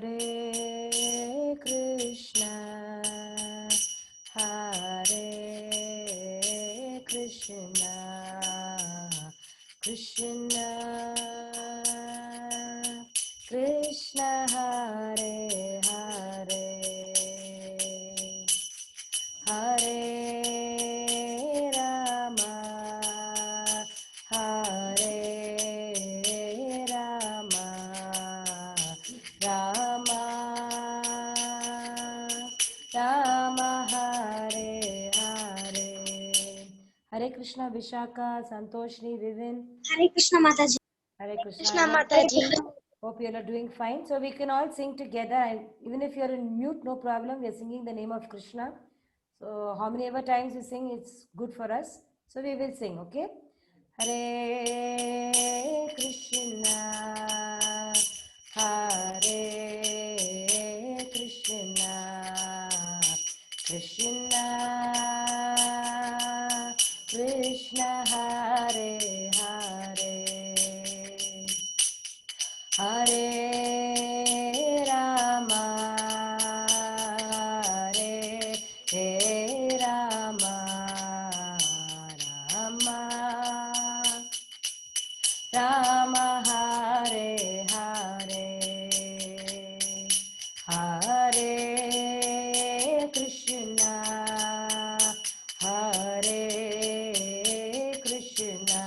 Hare Krishna, Hare Krishna, Krishna Krishna Hare Hare, Hare Rama, Hare Rama, Rama Rama Hare Hare. Hare Krishna Vishaka, Santoshni, Vivin. Hare Krishna Mataji. Hare Krishna. Krishna Mataji. Hope you all are doing fine. So we can all sing together. And even if you are in mute, no problem. We are singing the name of Krishna. So how many ever times we sing, it's good for us. So we will sing, okay? Hare Krishna, Hare Krishna, Krishna Krishna Hare Hare, Hare Rama, Hare Rama, Rama Rama Hare Hare, Hare Krishna, Hare Krishna,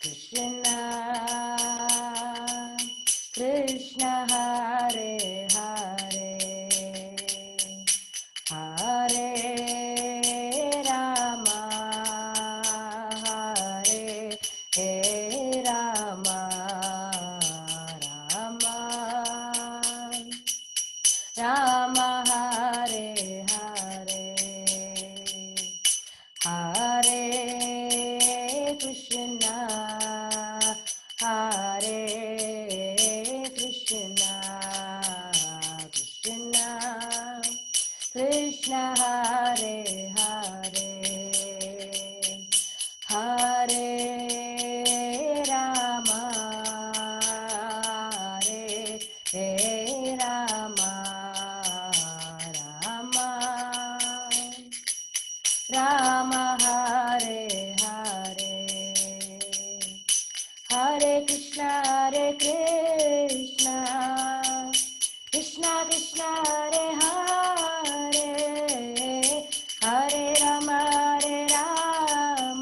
Krishna Krishna Hare Hare, Hare Rama, Hare Rama, Rama Rama Hare Hare, Hare Krishna, Hare Krishna, Krishna Krishna Hare Hare, Hare Rama, Hare Rama,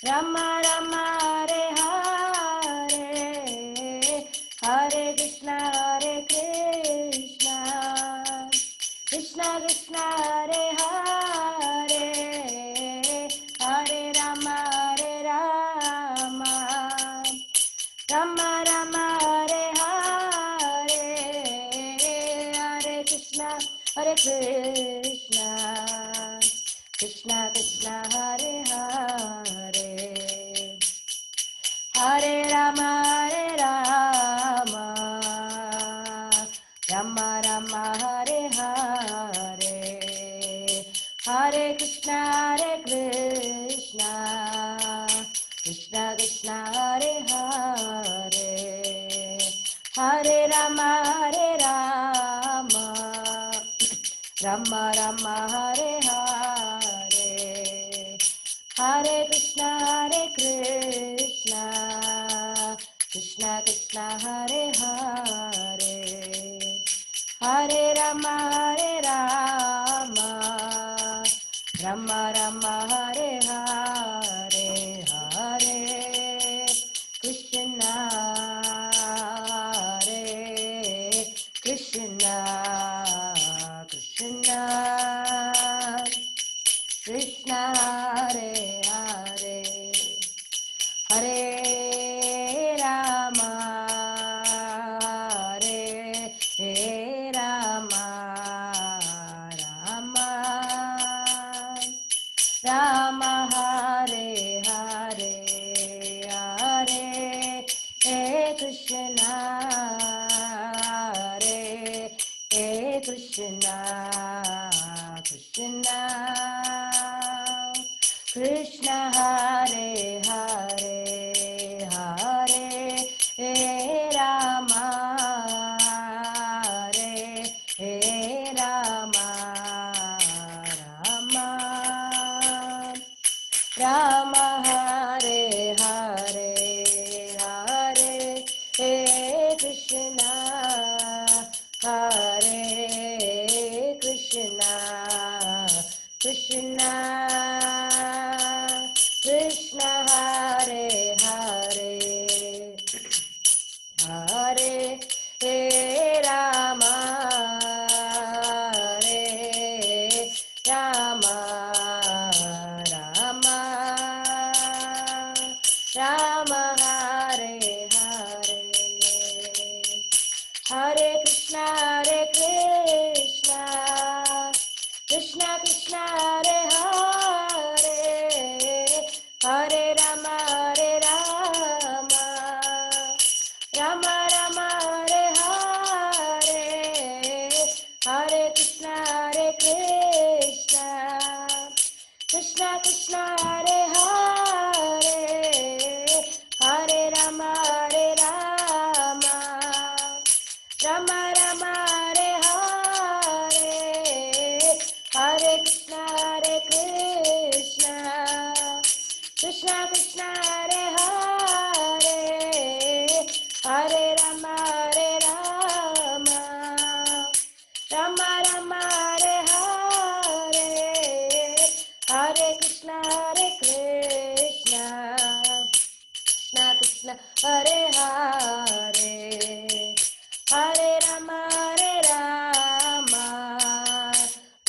Rama Rama Hare Hare, Hare Krishna, Krishna Krishna Hare Hare, Hare Rama, Rama Rama Hare Hare, Hare Krishna, Krishna Krishna Hare Hare, Hare Rama, Rama Rama Hare Hare, Hare Krishna, Krishna Krishna Hare Hare, Hare Rama, Rama Hare Hare, Hare Krishna, Krishna Krishna Hare Hare, Hare Rama, Rama Hare Hare, Hare Krishna, Krishna Krishna Hare Hare, Hare Rama, Rama Hare Hare, Hare Krishna, Krishna Krishna Hare Hare, Hare Rama, Hare Rama, Rama Hare Hare, Hare Krishna, Krishna Krishna Hare Hare, Hare Rama, Krishna, Hare Krishna, Krishna Krishna Hare Hare, Hare Rama, Hare Rama, Rama Rama Hare Hare, Hare Krishna, Krishna Krishna Hare Hare, Hare Rama, Rama Rama Hare Hare, Hare Krishna, Krishna Krishna Hare Hare, Hare Rama, Rama Rama Hare Hare, Hare Krishna, Krishna Krishna Hare Hare, Hare Rama, Rama Rama Hare Hare, Hare Krishna, Krishna Krishna Hare Hare, Hare Rama,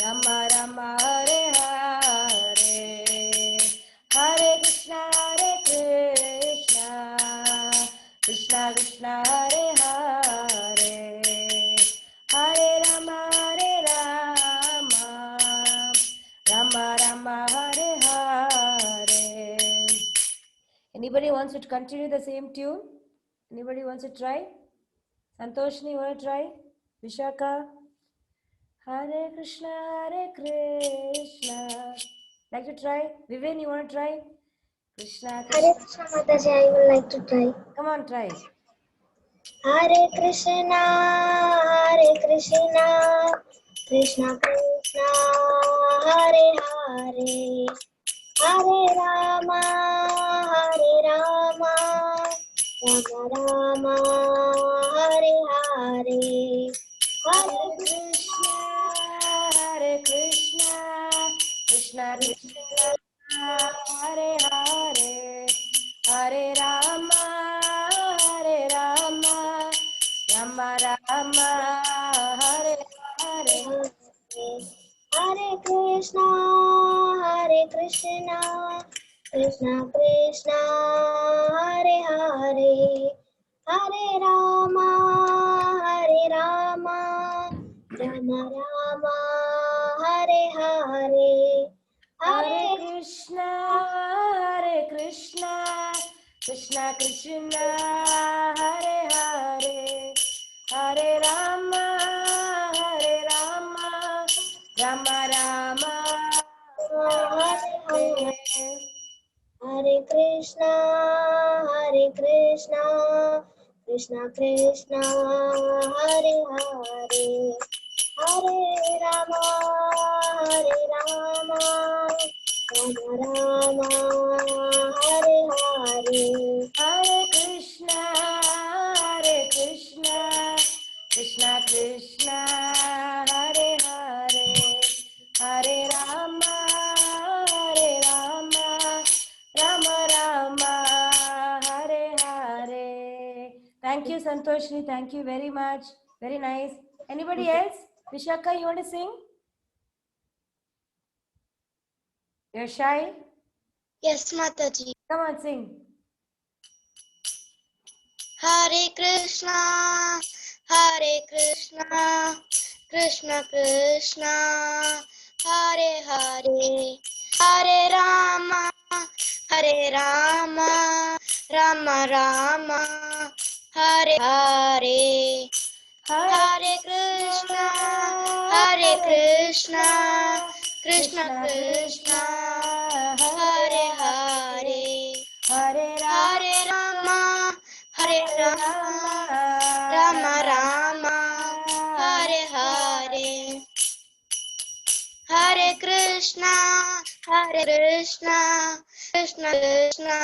Rama Rama Hare Hare, Hare Krishna, Krishna Krishna Hare Hare, Hare Rama, Rama Rama Hare Hare. Anybody wants to continue the same tune? Anybody wants to try? Santoshni, you want to try? Vishaka? Hare Krishna, like to try? Vivin, you want to try? Krishna Hare Krishna Mataji, I would like to try. Come on, try. Hare Krishna, Krishna Krishna, Hare Hare, Hare Rama, Rama Rama, Hare Hare, Hare Krishna, Krishna Krishna, Hare Hare, Hare Rama, Rama Rama, Hare Hare. Hare Krishna, Krishna Krishna, Hare Hare, Hare Rama, Rama Rama, Hare Hare, Hare Krishna, Krishna Krishna, Hare Hare, Hare Rama, Rama Rama, Hare Hare Krishna, Krishna Krishna, Hare Hare, Hare Rama, Rama Rama, Hare Hare, Hare Krishna, Krishna Krishna, Hare Hare, Hare Rama, Rama Rama, Hare Hare. Thank you, Santoshni. Thank you very much. Very nice. Anybody else? Vishaka, you want to sing? You're shy? Yes, Mataji. Come on, sing. Hare Krishna, Krishna Krishna, Hare Hare, Hare Rama, Rama Rama, Hare Hare, Hare Krishna, Krishna Krishna, Hare Hare, Hare Hare Rama, Rama Rama, Hare Hare, Hare Krishna, Krishna Krishna,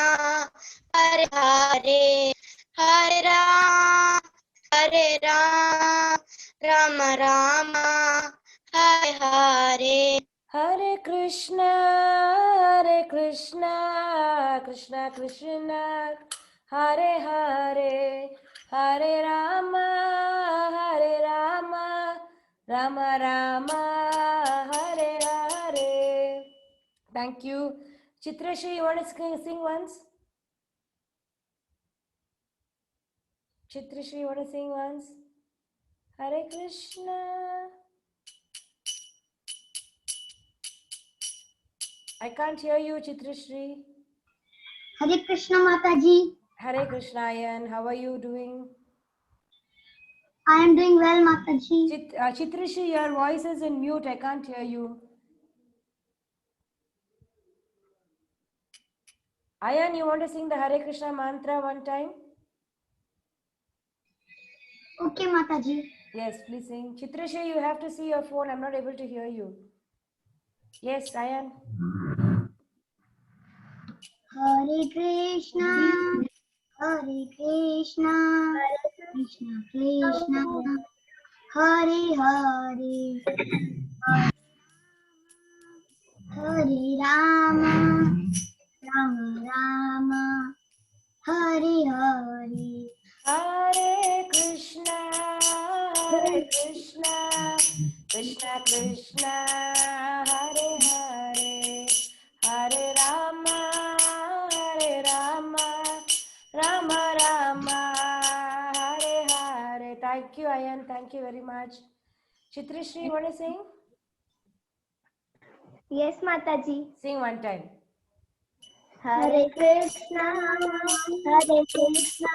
Hare Hare, Hare Rama, Hare Rama, Rama Rama, Hare Hare. Hare Krishna, Krishna Krishna, Hare Hare, Hare Rama, Rama Rama, Hare Hare. Thank you. Chitrashri, you want to sing once? Chitrashri, you want to sing once? Hare Krishna. I can't hear you, Chitrashri. Hare Krishna Mataji. Hare Krishna, Ayan. How are you doing? I am doing well, Mataji. Chitrashri, your voice is in mute. I can't hear you. Ayan, you want to sing the Hare Krishna mantra one time? Okay, Mataji. Yes, please sing. Chitrashri, you have to see your phone. I'm not able to hear you. Yes, Ayan. Hare Krishna, Hare Krishna, Krishna Krishna, Hare Hare, Hare Rama, Rama Rama, Hare Hare. Hare Krishna, Krishna Krishna, Hare Hare, Hare Rama, Rama Rama, Hare Hare. Thank you, Ayan. Thank you very much. Chitrashri, you want to sing? Yes, Mataji. Sing one time. Hare Krishna, Hare Krishna,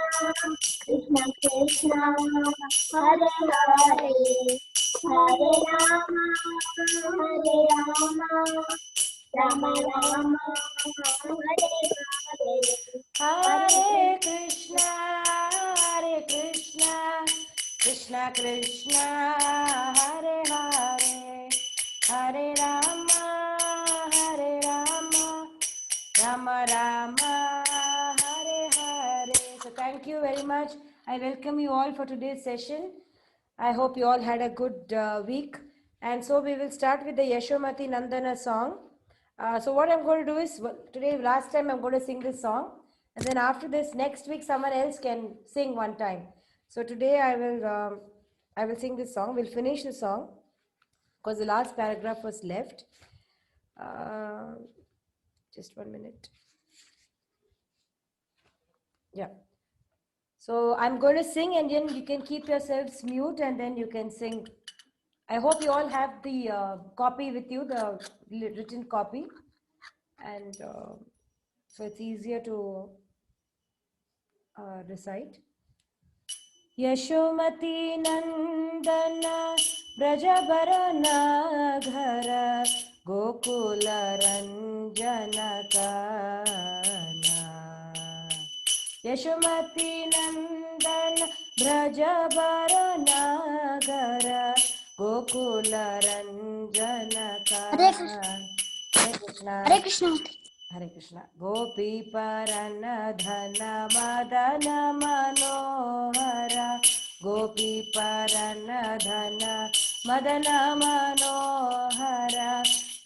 Krishna Krishna, Hare Hare, Hare Rama, Rama Rama, Hare Hare. Hare Krishna, Krishna Krishna, Hare Hare, Hare Rama, Rama Rama, Hare Hare. So thank you very much. I welcome you all for today's session. I hope you all had a good week. And so we will start with the Yashomati Nandana song. So what I'm going to do is, today, last time I'm going to sing this song. And then after this, next week, someone else can sing one time. So today I will sing this song. We'll finish the song because the last paragraph was left. Just 1 minute. Yeah. So I'm going to sing and then you can keep yourselves mute and then you can sing. I hope you all have the copy with you, the written copy. And so it's easier to recite. Yashomati Nandana Brajabharana Ghara Gokula Ranjana Kana Yashomati Nandana Brajabharana Ghara Gokula Ranjana Kana Hare Krishna. Hare Krishna. Hare Krishna. Gopi Parana Dhana Madana Manohara Gopi Parana Dhana Madana Manohara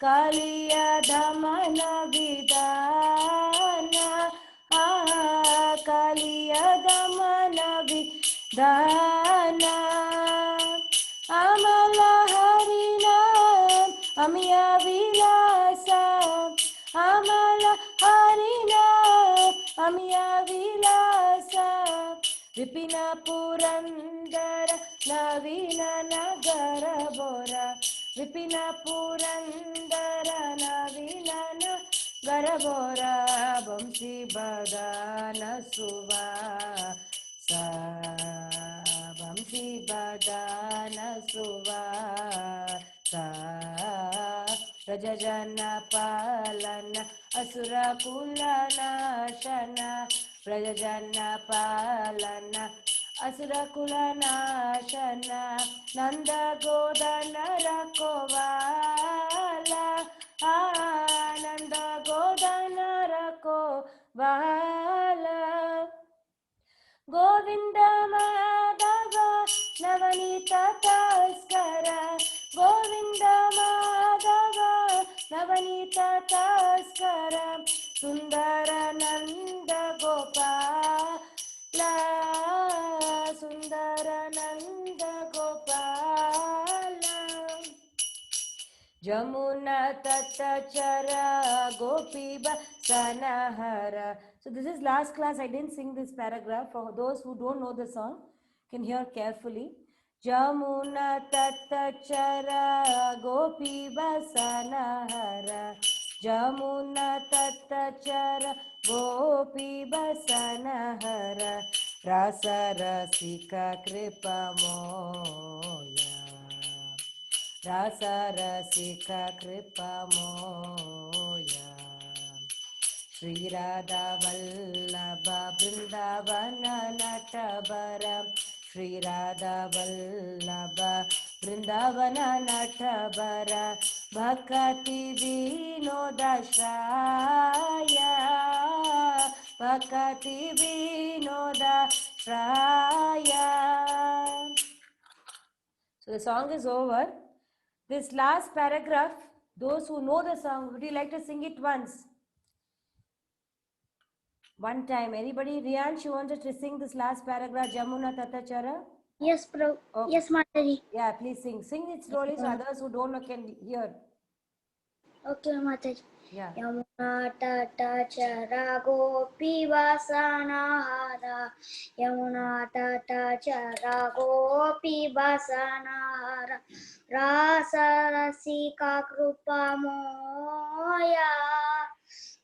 Kaliya Dhamana Vidana Kaliya Dhamana Vidana Amala Harinam Amiya Vilasa Amala Harinam Amiya Vilasa Vipina Purandara Navina Nagara Bora Vipina Purandara Navina Nagara Bora Bamsi Badana Suva Bamsi Badana Suva Rajajana Palana Asura Kulana Shana Rajajana Palana Asura Kulana Shana Nanda Godana Rakovala Nanda Godana Rakovala Govinda Madhava Nanda Gopala. Jamuna Tatachara Gopiba Sanahara. So this is last class. I didn't sing this paragraph. For those who don't know the song, can hear carefully. Jamuna Tatachara Gopiba Sanahara. Jamuna Tatachara Gopiba Sanahara. Rasa Rasika Kripa Moya. Rasa Rasika Kripa Moya. Shri Radha Vallabha Vrindavana Natabara. Shri Radha Vallabha Vrindavana Natabara. Bhakati Vinodashraya. Bhakati Vinodashraya. So the song is over. This last paragraph, those who know the song, would you like to sing it once? One time. Anybody? Riyansh, you wanted to sing this last paragraph, Jamuna Tatachara? Yes, Prabhu. Okay. Yes, Mataji. Yeah, please sing. Sing it slowly so others who don't know can hear. Okay, Mataji. Yeah. Yamuna Tata Chara Gopi Vasanahara. Yamuna Tata Chara Gopi Vasanahara. Rasa Rasika Krupa Moya.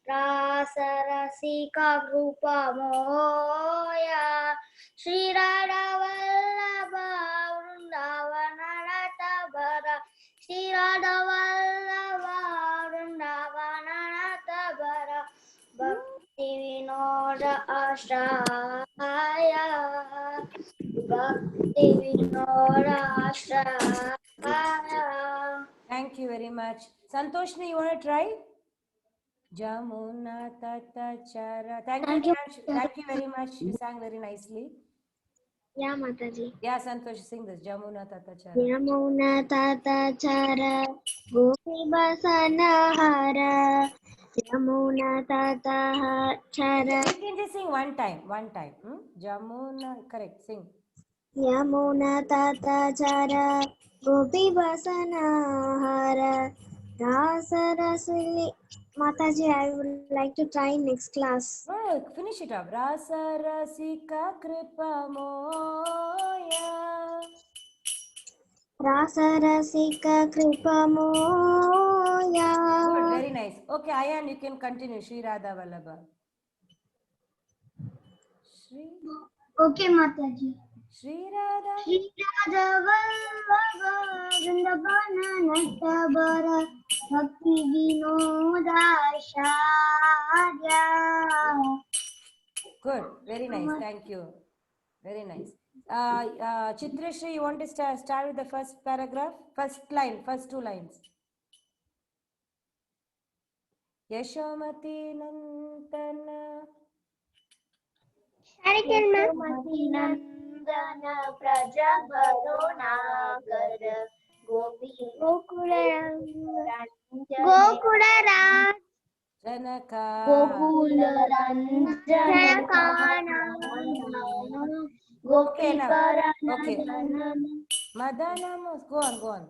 Rasa Rasika Krupa Moya. Shri Radha Vallabha Vrindavana Natabara. Shri Radha Vallabha Vrindavana Natabara. Bhakti Vinoda Ashraya. Bhakti Vinoda Ashraya. Thank you very much. Santoshni, you want to try? Jamuna Tatachara. Thank you, Thank you. Riyansh. Thank you very much. You sang very nicely. Yeah, Mataji. Yeah, Santosh, sing this. Jamuna Tatachara. Yamuna Tata Chara Gopi Basanahara. Yamuna Tata Chara. You can just sing one time. One time. Jamuna. Correct. Sing. Yamuna Tata Chara Gopi Basanahara. Rasa Rasili. Mataji, I would like to try next class. Oh, finish it up. Rasa Rasika Kripa Moya. Rasa Rasika Kripa Moya. Good, very nice. Okay, Ayan, you can continue. Shri Radha Vallabha. Shri, Okay, Mataji. Shri Radha. Shri Radha Vallabha Vrindavana Natabara Bhakti Vinoda Sharya. Good, very nice. Thank you. Very nice. Chitrashri, you want to start with the first paragraph? First line, first two lines. Yashomati Nandana. Yashomati Nandana Praja Baronagar Gopi Gokula Janaka. Okay, now. Okay. Madanam, go on, go on.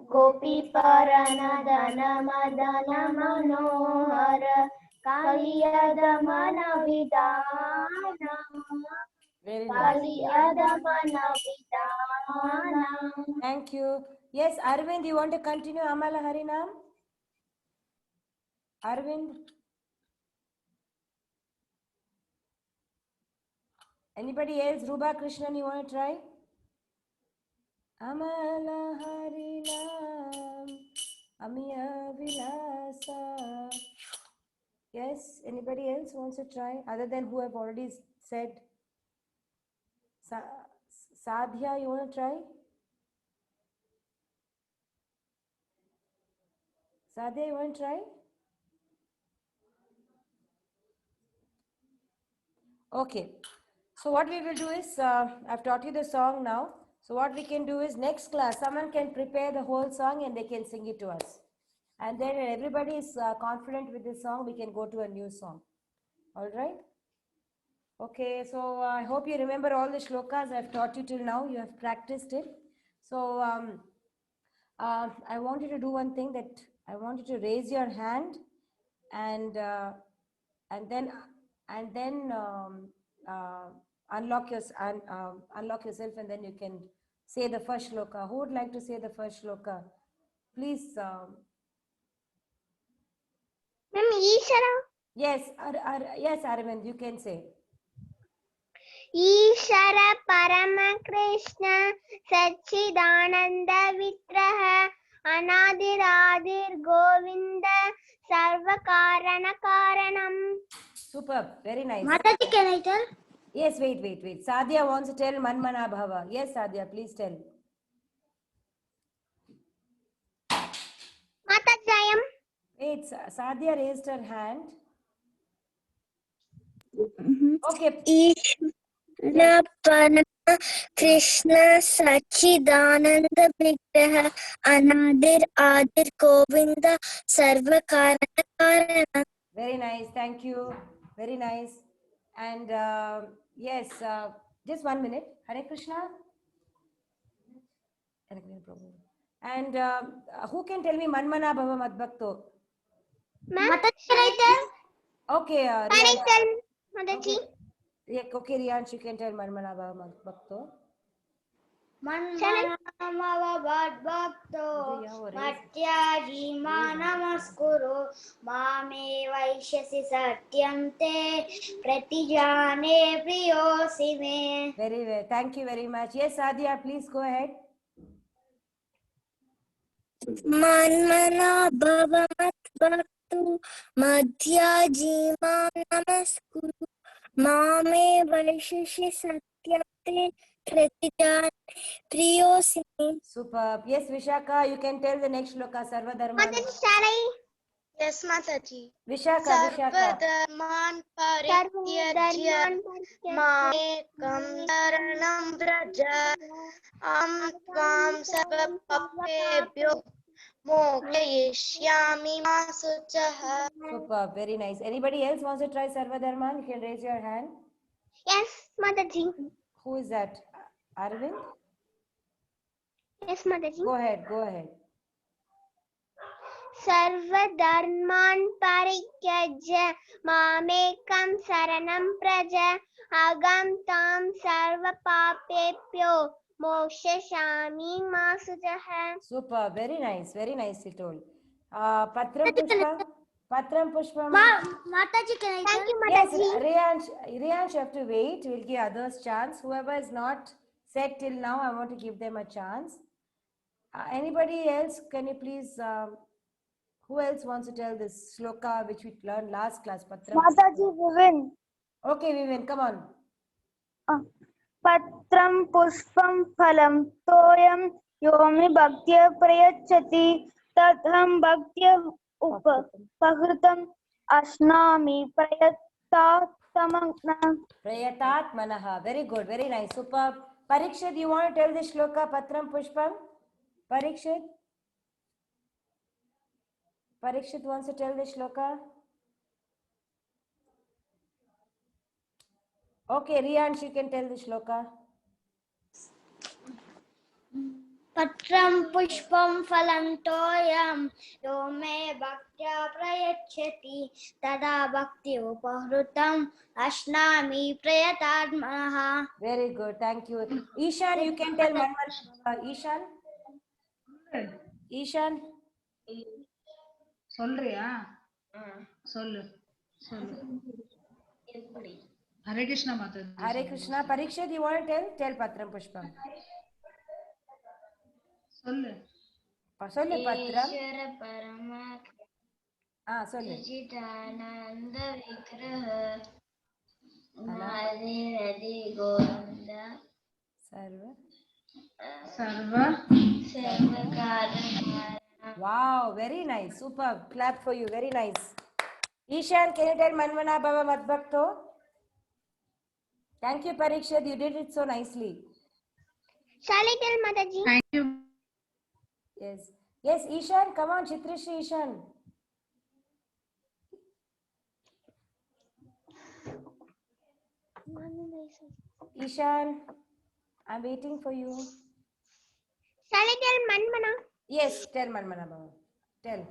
Gopi Paranadana Madana Manohara Kaliyada Manavidana Very nice. Kaliyada Manavidana. Thank you. Yes, Arvind, you want to continue Amala Harinam? Arvind? Anybody else? Ruba Krishnan, you want to try? Amala Harinam, Amiya Vilasa. Yes, anybody else wants to try? Other than who have already said. Sadhya, you want to try? Sadhya, you want to try? Okay. So what we will do is, I've taught you the song now. So what we can do is next class, someone can prepare the whole song and they can sing it to us. And then when everybody is confident with this song, we can go to a new song. All right? Okay, so I hope you remember all the shlokas I've taught you till now. You have practiced it. So I want you to do one thing, that I want you to raise your hand and and then and then unlock yourself, and then you can say the first shloka. Who would like to say the first shloka? Please. Ma'am, Ishara. Yes, yes, Arvind, you can say. ईश्वर परम कृष्ण सच्चिदानंद विग्रह अनादिरादिर गोविंद सर्व कारण कारणम. Superb, very nice. Mataji, can I tell? Yes, wait. Sadhya wants to tell Manmana Bhava. Yes, Sadhya, please tell. Matajayam. Wait, Sadhya raised her hand. Okay. ईश्वर परम कृष्ण सच्चिदानंद विग्रह अनादिर आदिर गोविंद सर्व कारण कारणम. Very nice. Thank you. Very nice. And yes, just 1 minute. Hare Krishna. Hare Krishna Prabhu. And who can tell me Manmana Bhava Madbhakto? Mataji, can I tell? Okay. Panitan, Mataji. Yeah, okay, Riyansh, you can tell Manmana Bhava Madbhakto. मन्मनाभवद्भक्तो मत्याजी मानमस्कुरु मामे वैश्यसि सत्यं ते प्रतिजाने प्रियोऽसि मे. Very well. Thank you very much. Yes, Sadhya, please go ahead. मन्मना भव मद्भक्तो मध्याजी मां नमस्कुरु मामे वैशिष्य सत्यं ते प्रतिजाने प्रियोऽसि मे. Superb. Yes, Vishaka, you can tell the next shloka, Sarva Dharman. Yes, Mataji. Vishaka. सर्वधर्मान् परित्यज्य मामेकं शरणं व्रज अहं त्वां सर्वपापेभ्यो मोक्षयिष्यामि मा शुचः. Superb. Very nice. Anybody else wants to try Sarva Dharman? You can raise your hand. Yes, Mataji. Who is that? Arvind? Yes, Mataji. Go ahead. सर्वधर्मान् परित्यज्य मामेकं शरणं व्रज अहं त्वां सर्वपापेभ्यो मोक्षयिष्यामि मा शुचः. Superb. Very nice. Very nicely told. Patram Pushpam. Mataji, can I tell? Thank you, Yes, Mataji. Riyansh, you have to wait. We'll give others chance. Whoever is not said till now, I want to give them a chance. Anybody else? Can you please? Who else wants to tell this shloka which we learned last class? Patram. Mataji, Vivin. Okay, Vivin, come on. पत्रं पुष्पं फलं तोयं यो मे भक्त्या प्रयच्छति तदहं भक्त्या उपहृतम् अश्नामि Prayatatmanaha. Very good, very nice. Superb. Parikshit, you want to tell this shloka Patram Pushpam? Parikshit wants to tell this shloka. Okay, Riyansh, you can tell this shloka. पत्रं पुष्पं फलं तोयं यो मे भक्त्या प्रयच्छति तदा भक्ति उपहृतम् अश्नामि प्रयतात्मनः. Very good, thank you. Ishan, you can tell Ishan. சொல்றியா சொல்லு Hare Krishna Mataji. Hare Krishna. Parikshit, you want to tell Patram Pushpam. சொல்லு சொல்லு Patram. ईश्वर परम சொல்லு. सच्चिदानंद विग्रह अनादिरदि गोविंद सर्व कारण. Wow, very nice. Superb. Clap for you. Very nice. Ishan, can you tell Manmana Bhava Madbhakto? Thank you, Parikshit. You did it so nicely. Shall I tell Mataji? Thank you. Yes. Yes, Ishan. Come on, Chitrishi Ishan. Ishan, I'm waiting for you. Shall I tell Manmana? Yes, tell Manmana Baba. Tell.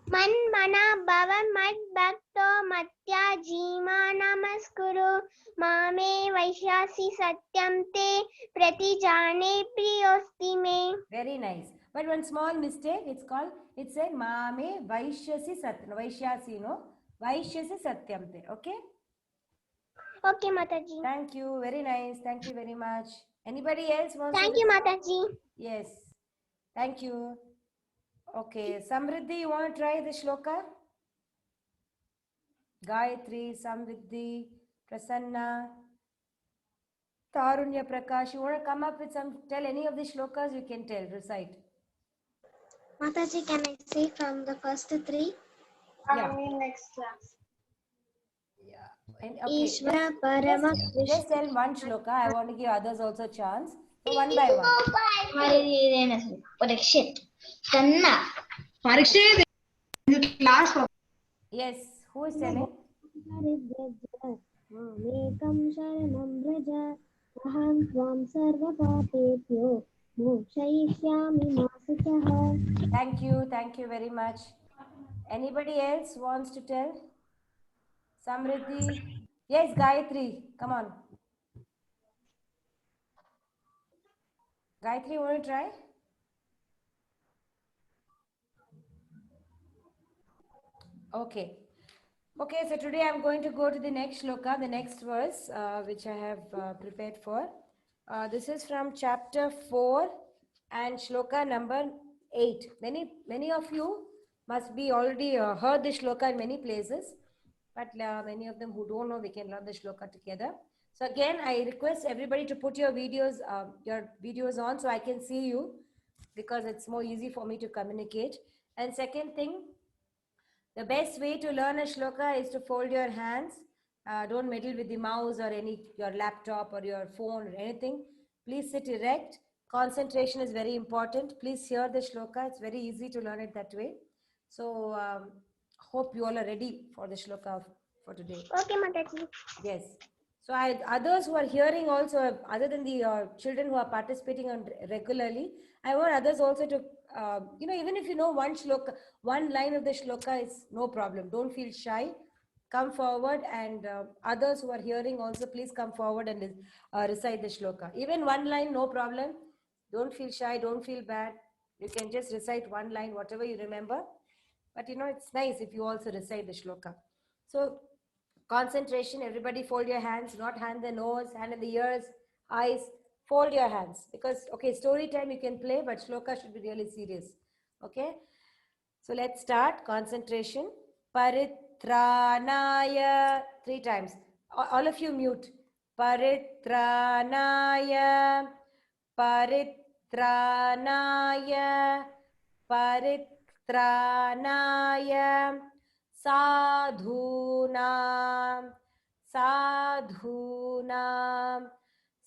Manmana Bhava Mad Bhakto Matya Jima Namaskuru Mame Vaishyasi Satyam Te Pratijane Priyosti Me. Very nice. But one small mistake, it said Mame Vaishyasi Satyam. Vaishyasi, no? Vaishyasi Satyamte. Okay? Okay, Mataji. Thank you. Very nice. Thank you very much. Anybody else wants Thank to? you, Mataji. Yes. Thank you. Okay. Samriddhi, you want to try the shloka? Gayatri, Samriddhi, Prasanna, Tarunya Prakash. You want to come up with tell any of the shlokas you can tell, recite. Mataji, can I say from the first three? Yeah. Next class. Yeah. And, okay. Ishvara Parama Just tell one shloka. I want to give others also a chance. So one by one. Parikshit. Tanna. Parikshit in the class. Yes. Who is telling? Mamekam sharanam vraja. Aham tvam sarva papetyo. Mokshayishyami ma sutah. Thank you. Thank you very much. Anybody else wants to tell? Samriddhi? Yes, Gayatri. Come on. Gayatri, you want to try? Okay. Okay, so today I'm going to go to the next shloka, the next verse, which I have prepared for. This is from chapter 4 and shloka number 8. Many of you must be already heard the shloka in many places, but many of them who don't know, we can learn the shloka together. So again, I request everybody to put your videos on so I can see you, because it's more easy for me to communicate. And second thing, the best way to learn a shloka is to fold your hands. Don't meddle with the mouse or your laptop or your phone or anything. Please sit erect. Concentration is very important. Please hear the shloka. It's very easy to learn it that way. So hope you all are ready for the shloka for today. Okay, Mataji. Yes. So others who are hearing also, other than the children who are participating regularly, I want others also to, even if you know one shloka, one line of the shloka is no problem. Don't feel shy. Come forward, and others who are hearing also, please come forward and recite the shloka. Even one line, no problem. Don't feel shy. Don't feel bad. You can just recite one line, whatever you remember. But it's nice if you also recite the shloka. So concentration, everybody fold your hands, not hand the nose, hand in the ears, eyes. Fold your hands, because, okay, story time you can play, but shloka should be really serious. Okay, so let's start. Concentration. Paritranaya. 3 times. All of you mute. Paritranaya. Paritranaya. Paritranaya. Sadhunam. Sadhunam.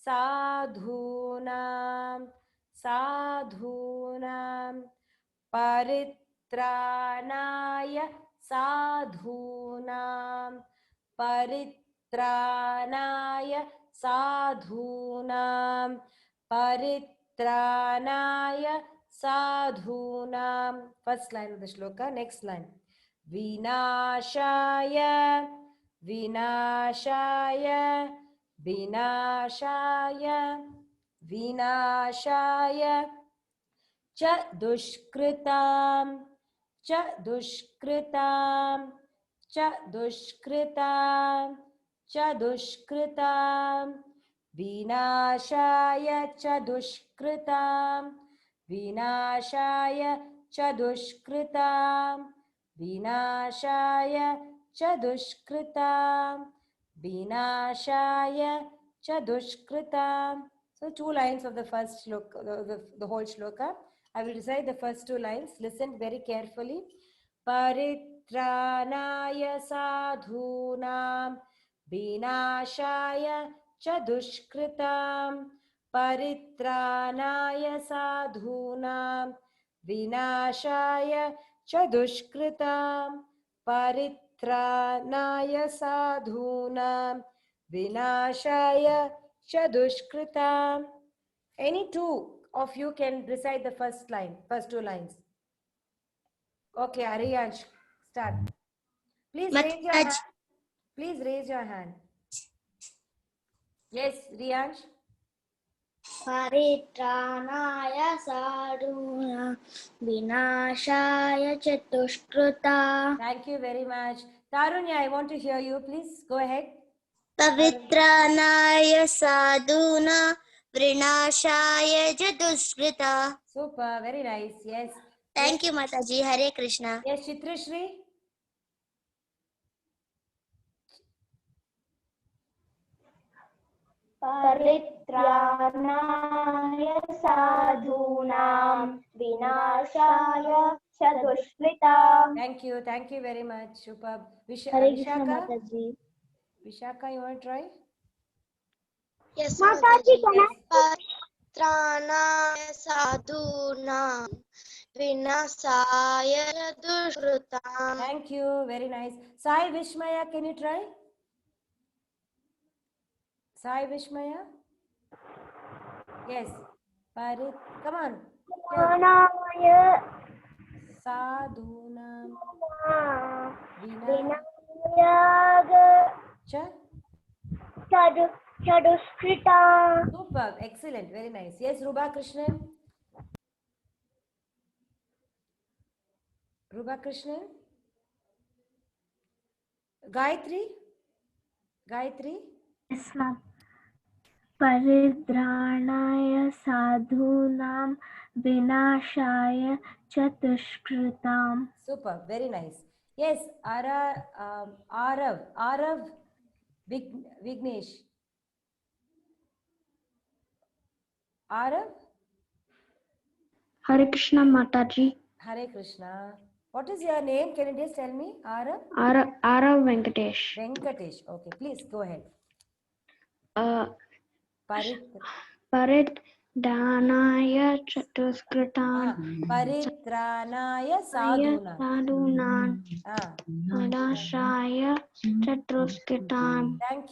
Sadhunam. Sadhunam. Paritranaya sadhunam. Paritranaya sadhunam. Paritranaya sadhunam. First line of the shloka. Next line. Vinashaya. Vinashaya. Vinashaya. Vinashaya. Cha dushkritam, cha dushkritam, cha dushkritam, cha dushkritam, vinashaya cha dushkritam, vinashaya cha dushkritam, vinashaya cha dushkritam, vinashaya cha dushkritam. So 2 lines of the first shloka, the whole shloka. I will recite the first 2 lines. Listen very carefully. Paritranaya sadhunam vinashaya cha dushkritam. Paritranaya sadhunam vinashaya cha dushkritam. Paritranaya sadhunam vinashaya cha dushkritam. Any two of you can recite the first line, first two lines. Okay, Ariyansh, start. Please raise your hand. Please raise your hand. Yes, Riyansh. परित्राणाय साधूनां विनाशाय च दुष्कृता Thank you very much. Tarunya, I want to hear you. Please go ahead. पवित्राणाय साधूनां विनाशाय च दुष्कृता. Super, very nice. Yes. Thank you, Mataji. Hare Krishna. Yes, Chitrashri. परित्राणाय साधूनां विनाशाय च दुष्कृताम्. Thank you very much. Super. Hare Krishna, Vishaka. Mataji. Vishaka, you want to try? Yes, Mataji, can I? परित्राणाय साधूनां विनाशाय च दुष्कृताम्. Thank you. Very nice. Sai Vishmaya, can you try? Sai Vishmaya? Yes. Parit. Come on. प्राणाय Sadhunam. विनाशाय Cha. च दुष्कृताम्. Superb. Excellent. Very nice. Yes, Ruba Krishnan. Ruba Krishnan. Gayatri. Gayatri. Yes, ma'am. परित्राणाय साधूनां विनाशाय च दुष्कृताम्. Superb. Very nice. Yes, Arav. Vignesh. Arav. Hare Krishna, Mataji. Hare Krishna. What is your name? Can you just tell me? Arav? Arav Venkatesh. Venkatesh. Okay, please go ahead. Paritranaya च दुष्कृताम्. Paritranaya sadhuna. साधूनां विनाशाय च दुष्कृताम्. Thank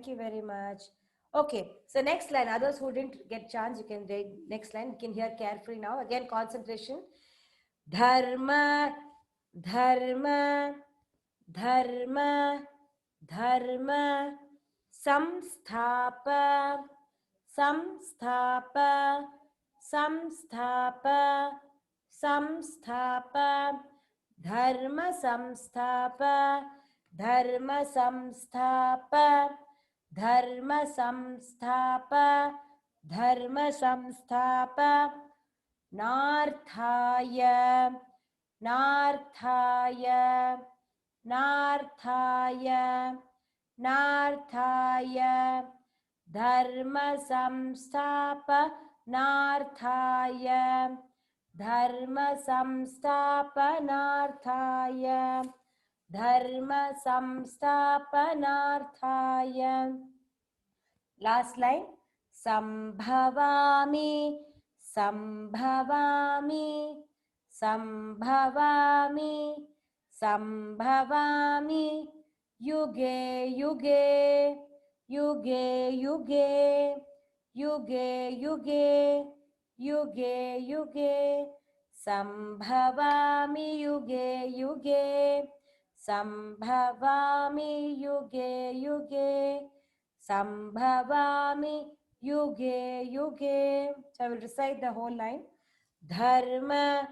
you very much. Okay, so next line. Others who didn't get chance, you can read next line. You can hear carefully now. Again, concentration. Dharma, dharma, dharma, dharma, samsthapa, samsthapa, samsthapa, samsthapa, dharma samsthapa, dharma samsthapa, dharma samsthapa, dharma samsthapa, narthaya, narthaya, narthaya, narthaya, dharma samsthapa, narthaya, dharma samsthapa, narthaya, dharma samsthapa, narthaya. Last line. Sambhavami, sambhavami, sambhavami, sambhavami, yuge, yuge, yuge, yuge, yuge, yuge, yuge, yuge, sambhavami, yuge, yuge, sambhavami, yuge, yuge, sambhavami, yuge, yuge. So I will recite the whole line. Dharma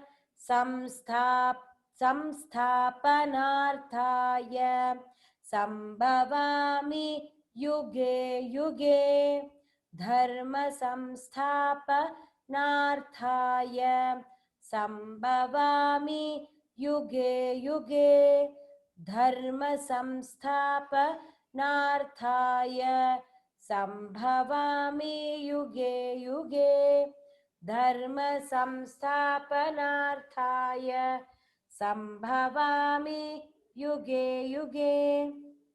samsthapanarthaya sambhavami yuge, yuge. Dharma samsthapanarthaya sambhavami yuge, yuge. Dharma samsthapanarthaya sambhavami yuge, yuge. Dharma samsthapanarthaya sambhavami yuge, yuge.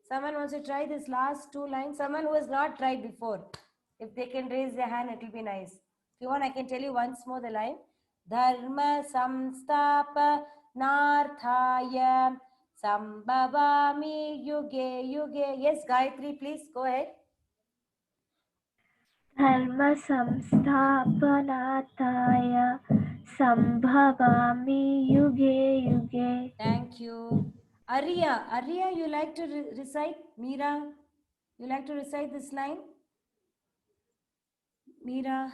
Someone wants to try this last two lines? Someone who has not tried before. If they can raise their hand, it will be nice. If you want, I can tell you once more the line. Dharma samsthapanarthaya Sambhavami yuge yuge. Yes, Gayatri, please go ahead. Dharma samsthapanataya sambhavami yuge yuge. Thank you. Arya, you like to recite? Meera, you like to recite this line? Meera.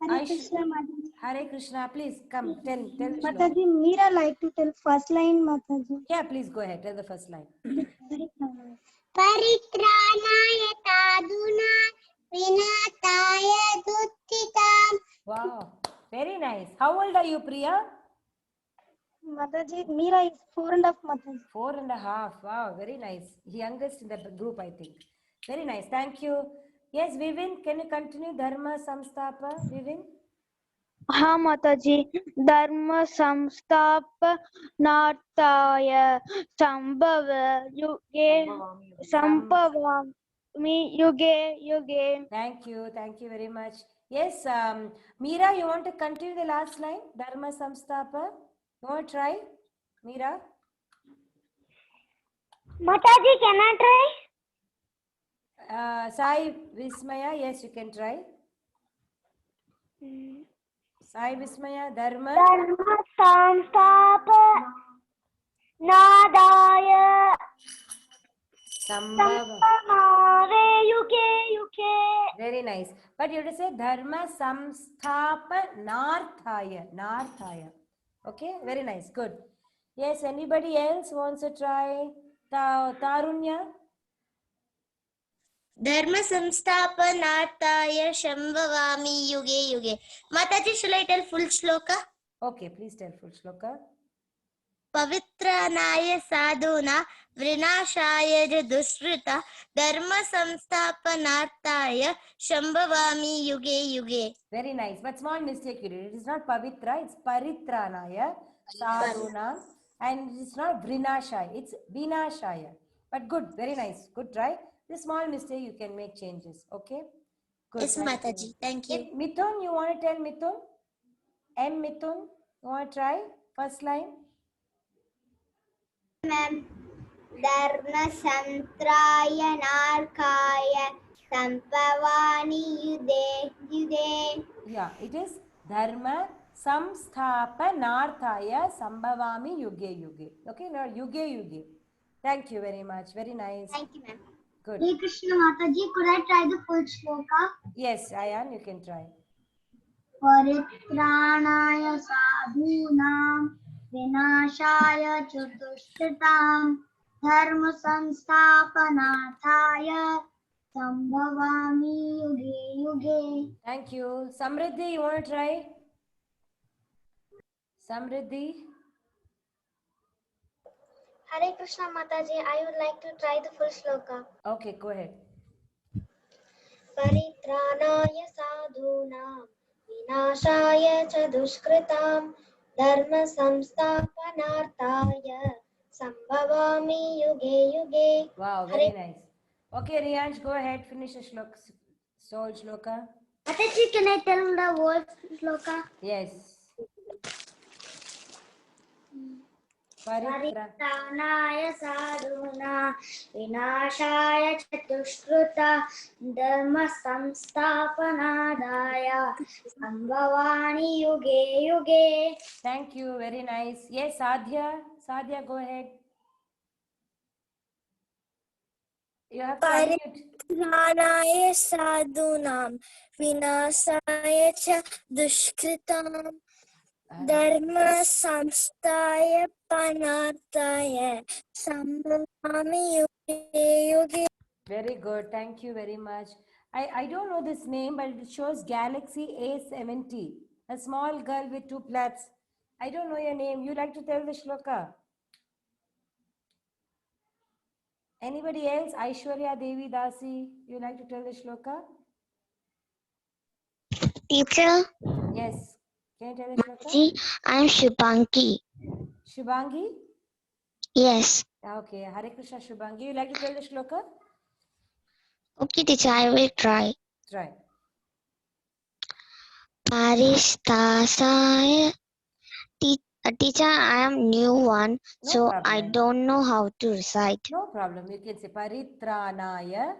Hare Krishna, Mataji. Hare Krishna, please come, tell the shloka. Mataji, Meera like to tell first line, Mataji. Yeah, please go ahead, tell the first line. Paritranaya sadhuna vinataya dukkhitam. Wow, very nice. How old are you, Priya? Mataji, Meera is 4.5, Mataji. 4.5. Wow, very nice. Youngest in the group, I think. Very nice. Thank you. Yes, Vivin, can you continue? Dharma Samstapa, Vivin? हाँ माताजी धर्म संस्थापनार्थाय संभव युगे संभवामि युगे युगे. Thank you very much. Yes, Meera, you want to continue the last line? Dharma Samstapa. You want to try? Meera? Mataji, can I try? Sai Vismaya, yes, you can try. Sai Vismaya, Dharma. Dharma samstapa nadaya Sambhava. samave yuke yuke. Very nice. But you have to say Dharma Samsthapanarthaya. Narthaya. Okay, very nice. Good. Yes, anybody else wants to try? Tarunya? Dharma samsthapanarthaya shambhavami yuge yuge. Mataji, shall I tell full shloka? Okay, please tell full shloka. Pavitranaya sadhuna vrinashaya ja dushrita dharma samsthapanarthaya shambhavami yuge yuge. Very nice. But small mistake you did. It is not Pavitra, it's Paritranaya, Sadhuna, and it's not Vrinashaya, it's Vinashaya. But good, very nice. Good try. This small mistake you can make changes. Okay? Good. Yes, thank Mataji. you. Thank you. Mithun, you want to tell Mithun? M. Mithun, you want to try? First line. Ma'am. Dharma samtrayanarkaya sampavani yude yude. Yeah, it is Dharma Samsthapanarthaya Sambhavami Yuge Yuge. Okay, now Yuge Yuge. Thank you very much. Very nice. Thank you, ma'am. Good. Hare Krishna Mataji, could I try the full shloka? Yes, Ayan, you can try. Paritranaya sadhunam vinashaya chatushitam dharma samsthapanarthaya sambhavami yuge yuge. Thank you. Samriddhi, you want to try? Samriddhi? Hare Krishna Mataji, I would like to try the full shloka. Okay, go ahead. Paritranaya sadhunam vinashaya cha dushkritam dharma samsthapanarthaya sambhavami yuge yuge. Wow, very nice. Okay, Riyansh, go ahead. Finish the soul shloka. Mataji, can I tell the word shloka? Yes. Paritra. Paritranaya sadhuna vinashaya chatuskrita dharma samsthapanadaya sambhavani yuge yuge. Thank you. Very nice. Yes, Sadhya. Sadhya, go ahead. You have to unmute. Paritranaya sadhunam vinasaya cha dushkritam dharma samstaya panarthaya sambhavami yuge yuge. Very good. Thank you very much. I don't know this name, but it shows Galaxy A70. A small girl with 2 plaits. I don't know your name. You like to tell the shloka? Anybody else? Aishwarya Devi Dasi, you like to tell the shloka? Teacher, Yes. Can you tell the shloka? I am Shubhangi. Shubhangi? Yes. Okay. Hare Krishna Shubhangi. You like to tell the shloka? Okay, teacher, I will try. Try. Parishtasaya Teacher, I am new one, No so I problem. don't know how to recite. No problem. You can say Paritranaya.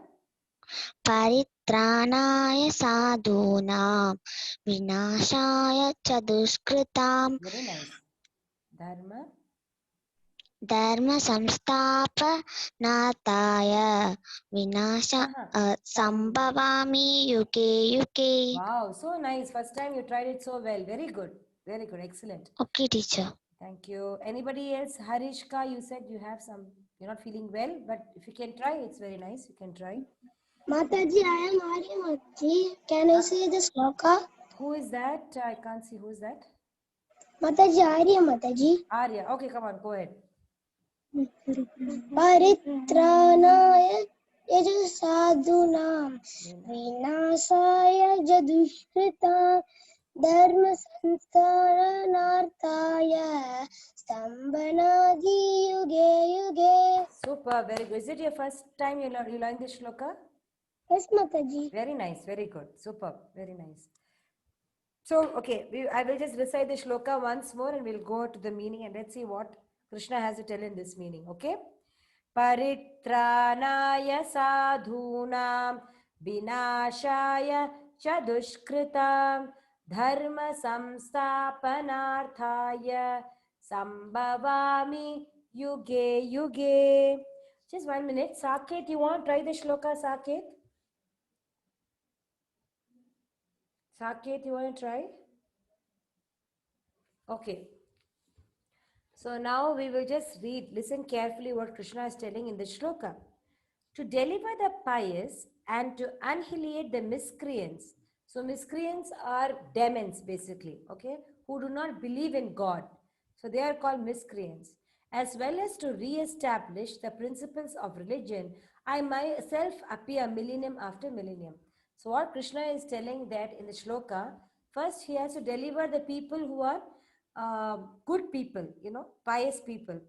परित्राणाय साधूनां विनाशाय च दुष्कृतां Very nice. Dharma. धर्म संस्थापनार्थाय विनाश Uh-huh. संभवामि युगे युगे. Wow, so nice. First time you tried it so well. Very good. Very good. Excellent. Okay, teacher. Thank you. Anybody else? Harishka, you said you have some, you're not feeling well, but if you can try, it's very nice. You can try. Mataji, I am Aryamati. Can I say the sloka? Who is that? I can't see. Who is that? Mataji, Arya Mataji. Arya. Okay, come on, go ahead. Paritranaya yajasādhūnām vināsāya jadushkritām dharma samstharanārthāya stambhanādhi yuge yuge. Super, very good. Is it your first time you learned this shloka? Yes, Mataji. Very nice, very good. Super, very nice. So, okay, I will just recite the shloka once more and we'll go to the meaning and let's see what Krishna has to tell in this meaning, okay? Paritranaya sadhunam vinashaya cha dushkritam dharma samsthapanarthaya sambhavami yuge yuge. Just 1 minute. Saket, you want to try the shloka, Saket? Saket, you want to try? Okay. So now we will just listen carefully what Krishna is telling in the shloka. To deliver the pious and to annihilate the miscreants. So miscreants are demons basically, okay, who do not believe in God. So they are called miscreants. As well as to re-establish the principles of religion, I myself appear millennium after millennium. So what Krishna is telling that in the shloka, first he has to deliver the people who are good people, pious people.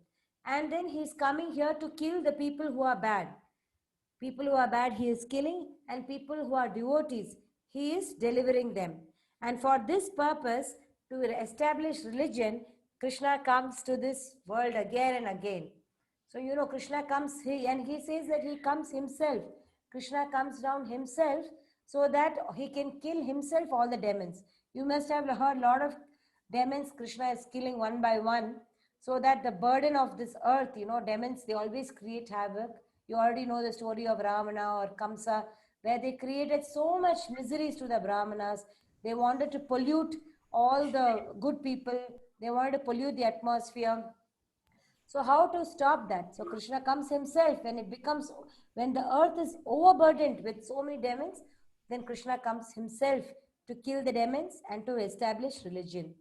And then he's coming here to kill the people who are bad. People who are bad, he is killing, and people who are devotees, he is delivering them. And for this purpose, to establish religion, Krishna comes to this world again and again. So, Krishna comes and he says that he comes himself. Krishna comes down himself so that he can kill himself all the demons. You must have heard a lot of demons Krishna is killing one by one, so that the burden of this earth, demons, they always create havoc. You already know the story of Ravana or Kamsa, where they created so much miseries to the Brahmanas. They wanted to pollute all the good people. They wanted to pollute the atmosphere. So how to stop that? So Krishna comes himself. When the earth is overburdened with so many demons, then Krishna comes himself to kill the demons and to establish religion.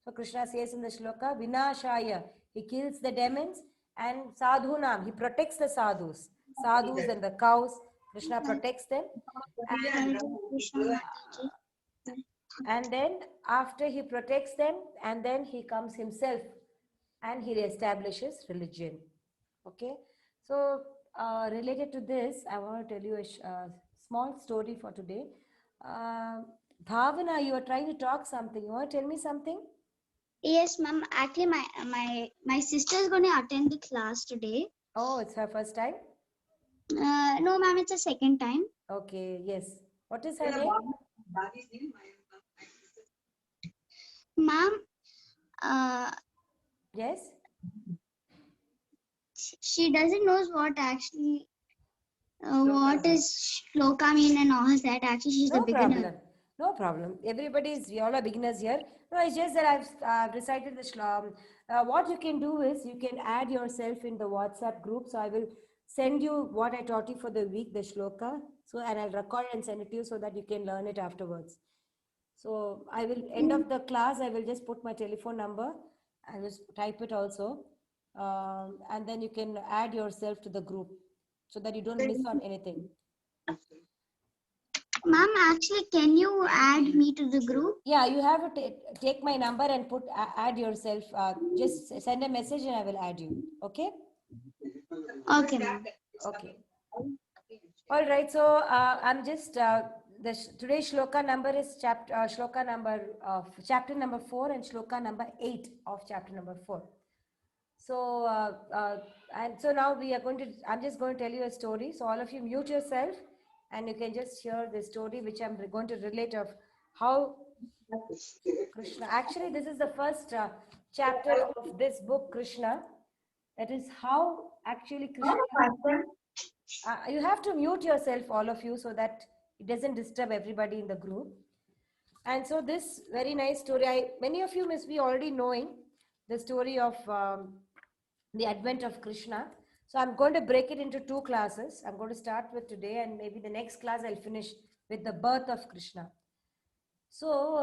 So Krishna says in the shloka, Vinashaya, he kills the demons, and Sadhunam, he protects the sadhus. Sadhus and the cows, Krishna protects them. And then after he protects them, and then he comes himself and he establishes religion. Okay, so related to this, I want to tell you a small story for today. Bhavana, you are trying to talk something. You want to tell me something? Yes, ma'am. Actually, my sister is going to attend the class today. Oh, it's her first time? No, ma'am. It's a second time. Okay, yes. What is her name? Ma'am, Yes? she doesn't know what actually what is shloka mean and all that. Actually, she's a beginner. Problem. No problem. We all are beginners here. No, it's just that I've recited the shloka. What you can do is you can add yourself in the WhatsApp group. So I will send you what I taught you for the week, the shloka. So, and I'll record and send it to you so that you can learn it afterwards. So I will, end of the class, I will just put my telephone number. I will type it also. And then you can add yourself to the group so that you don't miss on anything. Ma'am, actually, can you add me to the group? Yeah, you have to take my number and add yourself. Just send a message and I will add you. Okay? Okay, ma'am. Okay. All right. So I'm just today's shloka number is chapter number 4 and shloka number 8 of chapter number 4. So and so now I'm just going to tell you a story. So all of you mute yourself and you can just hear the story which I'm going to relate of how Krishna. Actually, this is the first chapter of this book, Krishna. That is how actually Krishna. You have to mute yourself, all of you, so that it doesn't disturb everybody in the group. And so this very nice story, many of you must be already knowing the story of the advent of Krishna. So I'm going to break it into 2 classes. I'm going to start with today and maybe the next class I'll finish with the birth of Krishna. So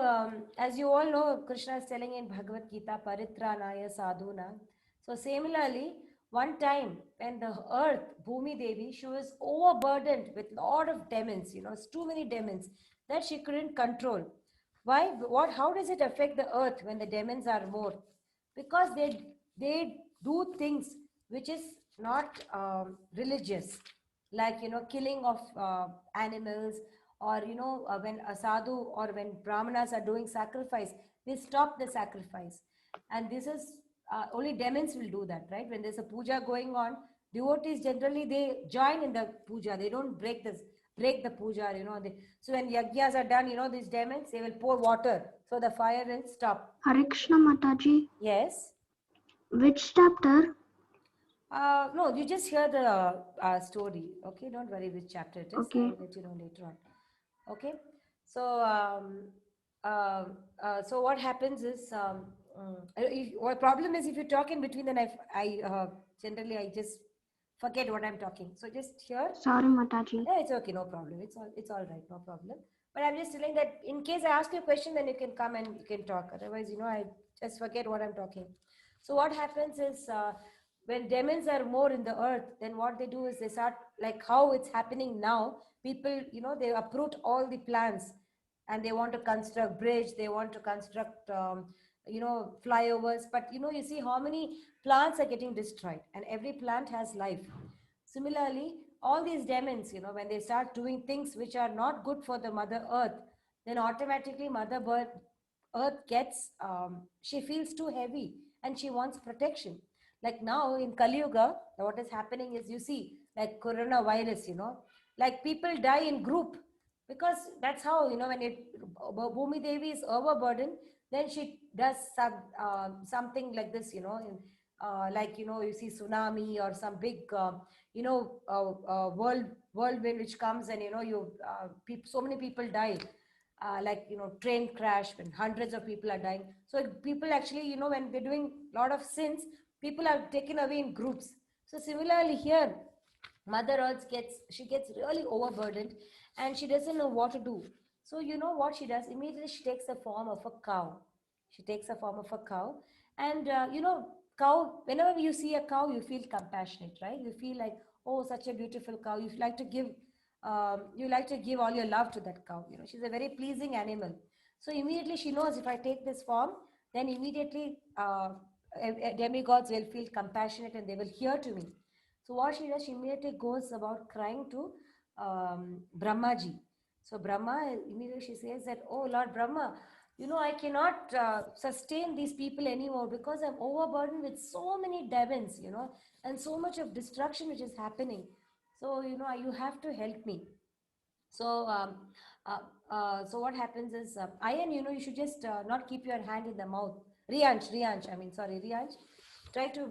as you all know, Krishna is telling in Bhagavad Gita, Paritranaya Sadhuna. So similarly, one time when the earth, Bhumi Devi, she was overburdened with lot of demons, too many demons that she couldn't control. Why? How does it affect the earth when the demons are more? Because they do things which is not religious, like killing of animals, or when a sadhu or when brahmanas are doing sacrifice, they stop the sacrifice. And this is only demons will do that, right? When there's a puja going on, devotees generally they join in the puja, they don't break the puja. So when yajnas are done, these demons, they will pour water so the fire will stop. Hare Krishna Mataji. Yes. Which chapter? No, you just hear the story. Okay, don't worry which chapter it is. Okay. I'll let you know later on. Okay, so so what happens is, what problem is if you talk in between, then I generally I just forget what I'm talking. So just hear. Sorry Mataji. Yeah, it's okay, no problem. It's all right, no problem. But I'm just telling that in case I ask you a question, then you can come and you can talk. Otherwise, I just forget what I'm talking. So what happens is, when demons are more in the earth, then what they do is they start, like how it's happening now. People, they uproot all the plans and they want to construct bridge. They want to construct, flyovers. But, you see how many plants are getting destroyed, and every plant has life. Similarly, all these demons, when they start doing things which are not good for the Mother Earth, then automatically Mother Earth gets, she feels too heavy and she wants protection. Like now in Kali Yuga, what is happening is, you see, like coronavirus, like people die in group, because that's how, when Bhumi Devi is overburdened, then she does something like this, like, you see tsunami or some big, whirlwind which comes, and, so many people die. Like, train crash when hundreds of people are dying. So people actually, when they're doing a lot of sins, people are taken away in groups. So similarly here, Mother Earth gets really overburdened and she doesn't know what to do. So what she does? Immediately she takes the form of a cow. She takes the form of a cow. And cow, whenever you see a cow, you feel compassionate, right? You feel like, oh, such a beautiful cow. You like to give all your love to that cow. She's a very pleasing animal. So immediately she knows, if I take this form, then immediately demigods will feel compassionate and they will hear to me. So what she does, she immediately goes about crying to Brahmaji. So Brahma, immediately she says that, oh Lord Brahma, I cannot sustain these people anymore, because I'm overburdened with so many demons, and so much of destruction which is happening. So, you have to help me. So, so what happens is, Ayan, you should just not keep your hand in the mouth. Riyansh, try to,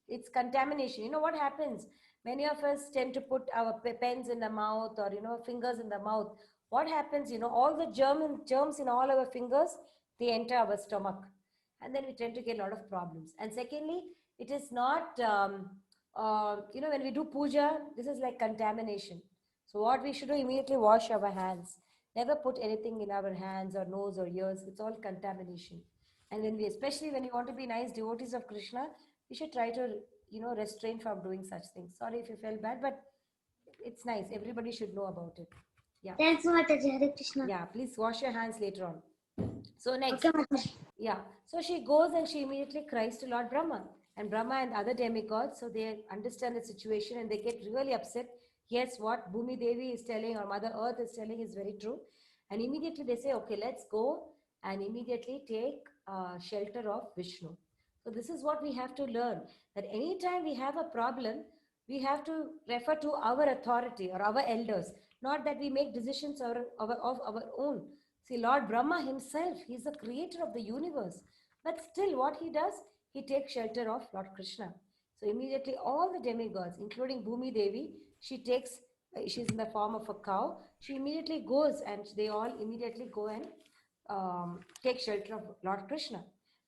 it's contamination. What happens? Many of us tend to put our pens in the mouth, or, fingers in the mouth. What happens? All the germs in all our fingers, they enter our stomach. And then we tend to get a lot of problems. And secondly, it is not, when we do puja, this is like contamination. So what we should do, immediately wash our hands. Never put anything in our hands or nose or ears. It's all contamination. And especially when you want to be nice devotees of Krishna, we should try to, restrain from doing such things. Sorry if you felt bad, but it's nice. Everybody should know about it. Yeah. Thanks, Mataji. Hare Krishna. Yeah, please wash your hands later on. So next. Okay, Mataji. Yeah. So she goes and she immediately cries to Lord Brahma. And Brahma and other demigods, so they understand the situation and they get really upset. yes, what Bhumi Devi is telling or Mother Earth is telling is very true. And immediately they say, okay, let's go and immediately take shelter of Vishnu. So this is what we have to learn, that anytime we have a problem, we have to refer to our authority or our elders, not that we make decisions of our own. See, Lord Brahma himself, he's the creator of the universe. But still, what he does, he takes shelter of Lord Krishna. So immediately all the demigods, including Bhumi Devi, she's in the form of a cow. She immediately goes and they all immediately go and take shelter of Lord Krishna.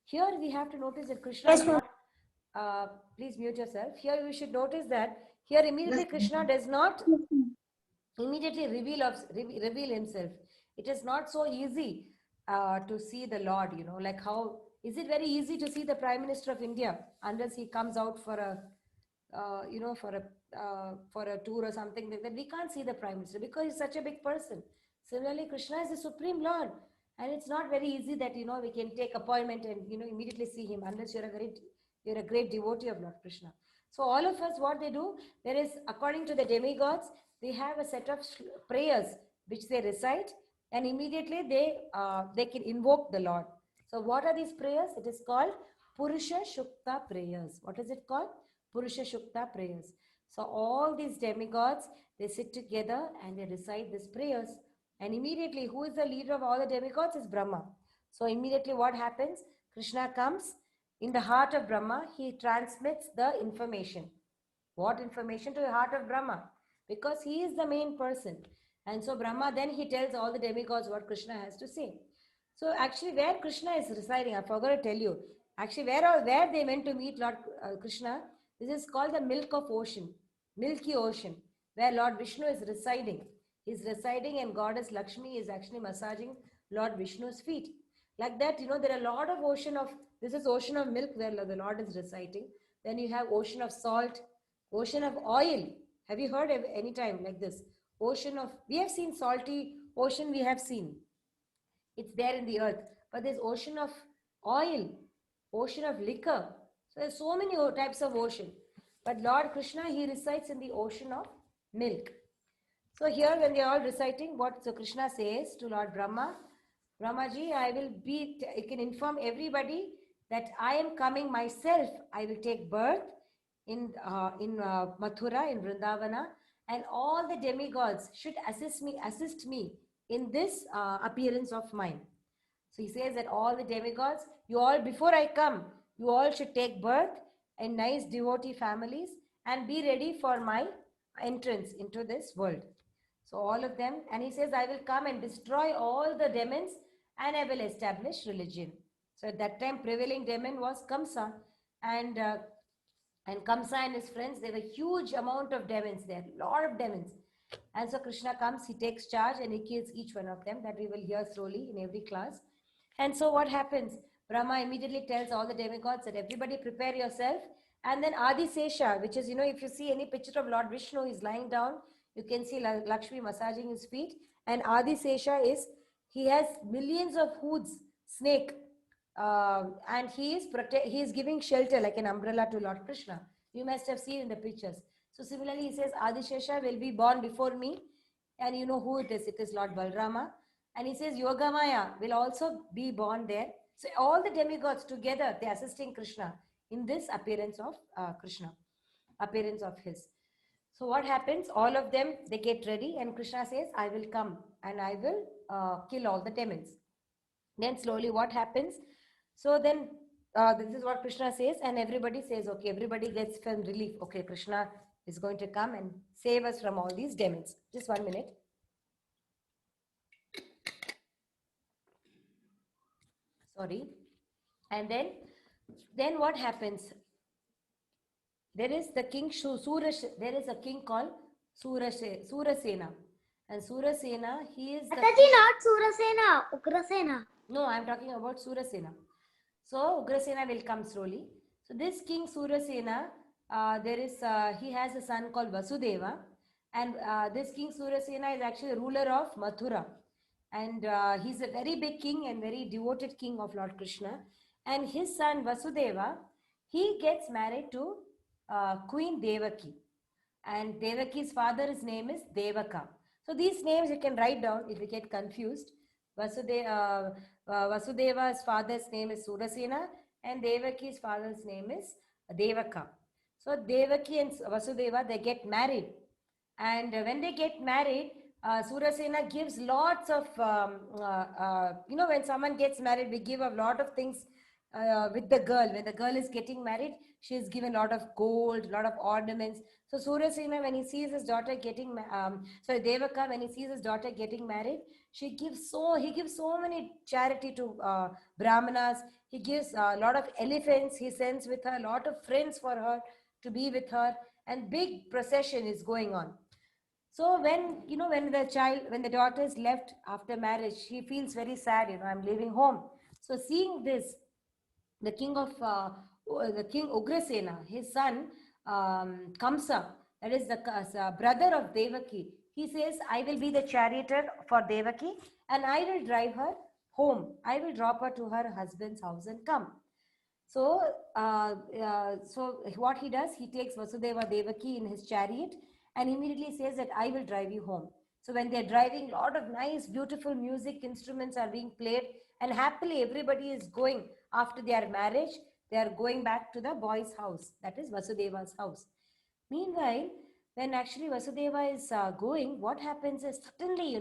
Here we have to notice that Krishna is not, please mute yourself. Here we should notice that here immediately Krishna does not immediately reveal himself. It is not so easy to see the Lord, like how, is it very easy to see the Prime Minister of India unless he comes out for a, for a tour or something like that? We can't see the Prime Minister because he's such a big person. Similarly, Krishna is the Supreme Lord. And it's not very easy that, we can take appointment and, immediately see him unless you're a great devotee of Lord Krishna. So all of us, what they do, there is, according to the demigods, they have a set of prayers which they recite, and immediately they can invoke the Lord. So what are these prayers? It is called Purusha Shukta prayers. What is it called? Purusha Shukta prayers. So all these demigods, they sit together and they recite these prayers. And immediately, who is the leader of all the demigods? Is Brahma. So immediately what happens? Krishna comes in the heart of Brahma. He transmits the information. What information? To the heart of Brahma. Because he is the main person. And so Brahma, then he tells all the demigods what Krishna has to say. So actually where Krishna is residing, I forgot to tell you. Actually where they went to meet Lord Krishna, this is called the Milk of Ocean. Milky Ocean. Where Lord Vishnu is residing. He's residing and Goddess Lakshmi is actually massaging Lord Vishnu's feet. Like that, there are a lot of this is ocean of milk where the Lord is residing. Then you have ocean of salt, ocean of oil. Have you heard of any time like this? We have seen salty ocean, we have seen. It's there in the earth. But there's ocean of oil, ocean of liquor. So there's so many types of ocean. But Lord Krishna, he resides in the ocean of milk. So here when they are all reciting, so Krishna says to Lord Brahma, Brahmaji, I can inform everybody that I am coming myself. I will take birth in Mathura, in Vrindavana, and all the demigods should assist me in this appearance of mine. So he says that all the demigods, before I come, you all should take birth in nice devotee families and be ready for my entrance into this world. So all of them, and he says, I will come and destroy all the demons and I will establish religion. So at that time, prevailing demon was Kamsa, and Kamsa and his friends, there were huge amount of demons there, lot of demons. And so Krishna comes, he takes charge and he kills each one of them, that we will hear slowly in every class. And so what happens? Brahma immediately tells all the demigods that everybody prepare yourself. And then Adi Sesha, which is, if you see any picture of Lord Vishnu, he's lying down. You can see Lakshmi massaging his feet. And Adi Sesha he has millions of hoods, snake. And he is giving shelter like an umbrella to Lord Krishna. You must have seen in the pictures. So similarly, he says, Adi Sesha will be born before me. And you know who it is. It is Lord Balrama. And he says, Yogamaya will also be born there. So all the demigods together, they are assisting Krishna in this appearance of Krishna, appearance of his. So what happens? All of them, they get ready and Krishna says, I will come and I will kill all the demons. Then slowly what happens? So then this is what Krishna says, and everybody says, okay, everybody gets some relief. Okay, Krishna is going to come and save us from all these demons. Just 1 minute. Sorry. And then what happens? There is the king there is a king called Surasena. And Surasena, he is Mataji, not Surasena, Ugrasena. No, I am talking about Surasena. So Ugrasena will come slowly. So this king Surasena, he has a son called Vasudeva, and this king Surasena is actually the ruler of Mathura, and he's a very big king and very devoted king of Lord Krishna. And his son Vasudeva, he gets married to Queen Devaki. and Devaki's father's name is Devaka. So these names you can write down if you get confused. Vasudeva's father's name is Surasena, and Devaki's father's name is Devaka. So Devaki and Vasudeva, they get married. And when they get married, Surasena gives lots of, when someone gets married, we give a lot of things with the girl. When the girl is getting married, she is given a lot of gold, a lot of ornaments. So Surasena, when he sees his daughter getting, Devaka, when he sees his daughter getting married, he gives so many charity to Brahmanas. He gives a lot of elephants. He sends with her a lot of friends for her to be with her, and big procession is going on. So when the daughter is left after marriage, she feels very sad. I'm leaving home. So seeing this, the king Ugrasena, his son Kamsa, that is the brother of Devaki, he says, I will be the charioteer for Devaki, and I will drive her home. I will drop her to her husband's house and come. So, what he does, he takes Vasudeva Devaki in his chariot and immediately says that I will drive you home. So when they're driving, a lot of nice, beautiful music instruments are being played, and happily everybody is going after their marriage. They are going back to the boy's house, that is Vasudeva's house. Meanwhile, when actually Vasudeva is going, what happens is suddenly,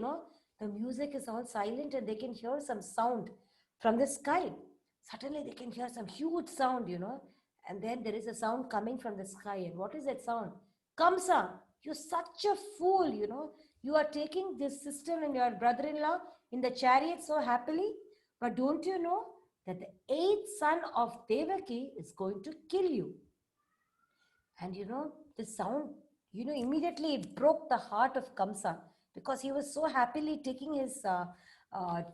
the music is all silent and they can hear some sound from the sky. Suddenly they can hear some huge sound, and then there is a sound coming from the sky. And what is that sound? Kamsa, you're such a fool, you are taking this sister and your brother-in-law in the chariot so happily, but don't you know that the 8th son of Devaki is going to kill you? And the sound, immediately it broke the heart of Kamsa, because he was so happily taking his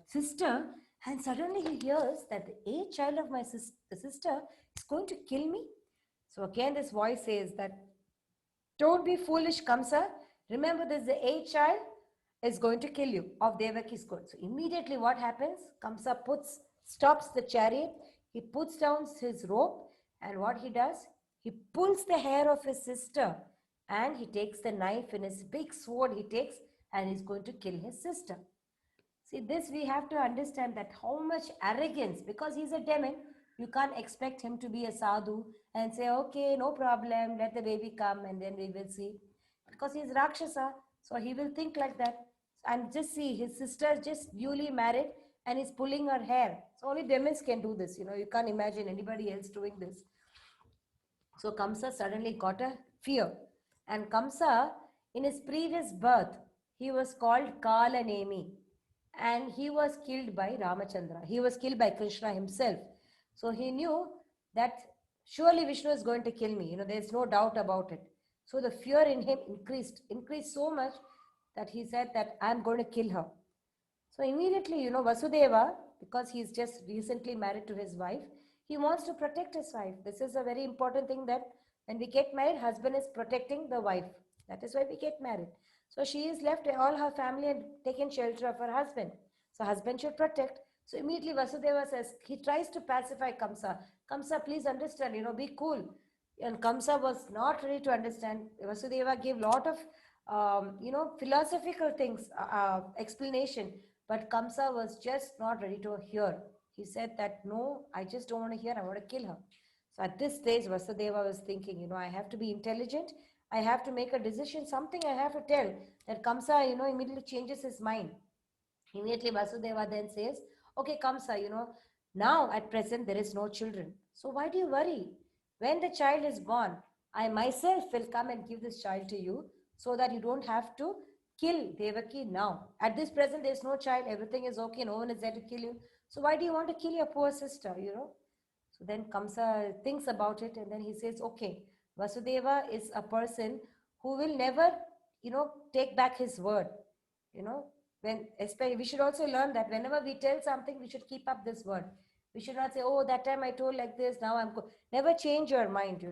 sister, and suddenly he hears that the 8th child of my sister is going to kill me. So again this voice says that, don't be foolish, Kamsa. Remember this, the 8th child is going to kill you of Devaki's good. So immediately what happens? Kamsa stops the chariot, he puts down his rope, and what he does? He pulls the hair of his sister, and he takes the knife in his big sword he takes, and he's going to kill his sister. See, this we have to understand, that how much arrogance, because he's a demon, you can't expect him to be a sadhu and say, okay, no problem, let the baby come and then we will see. Because he's Rakshasa, so he will think like that. And just see, his sister just newly married and he's pulling her hair. So only demons can do this, you can't imagine anybody else doing this. So Kamsa suddenly got a fear. And Kamsa, in his previous birth, he was called Kalanemi. And he was killed by Ramachandra. He was killed by Krishna himself. So he knew that surely Vishnu is going to kill me. There's no doubt about it. So the fear in him increased so much that he said that I'm going to kill her. So immediately, Vasudeva, because he's just recently married to his wife, he wants to protect his wife. This is a very important thing, that when we get married, husband is protecting the wife. That is why we get married. So she is left all her family and taken shelter of her husband. So husband should protect. So immediately Vasudeva says, he tries to pacify Kamsa. Kamsa, please understand, be cool. And Kamsa was not ready to understand. Vasudeva gave a lot of, philosophical things, explanation. But Kamsa was just not ready to hear. He said that, no, I just don't want to hear. I want to kill her. So at this stage, Vasudeva was thinking, I have to be intelligent. I have to make a decision, something I have to tell. That Kamsa, immediately changes his mind. Immediately Vasudeva then says, okay, Kamsa, now at present there is no children. So why do you worry? When the child is born, I myself will come and give this child to you, so that you don't have to kill Devaki now. At this present, there is no child. Everything is okay. No one is there to kill you. So why do you want to kill your poor sister, So then Kamsa thinks about it, and then he says, okay, Vasudeva is a person who will never, take back his word, especially we should also learn that whenever we tell something, we should keep up this word. We should not say, oh, that time I told like this, now I'm never change your mind,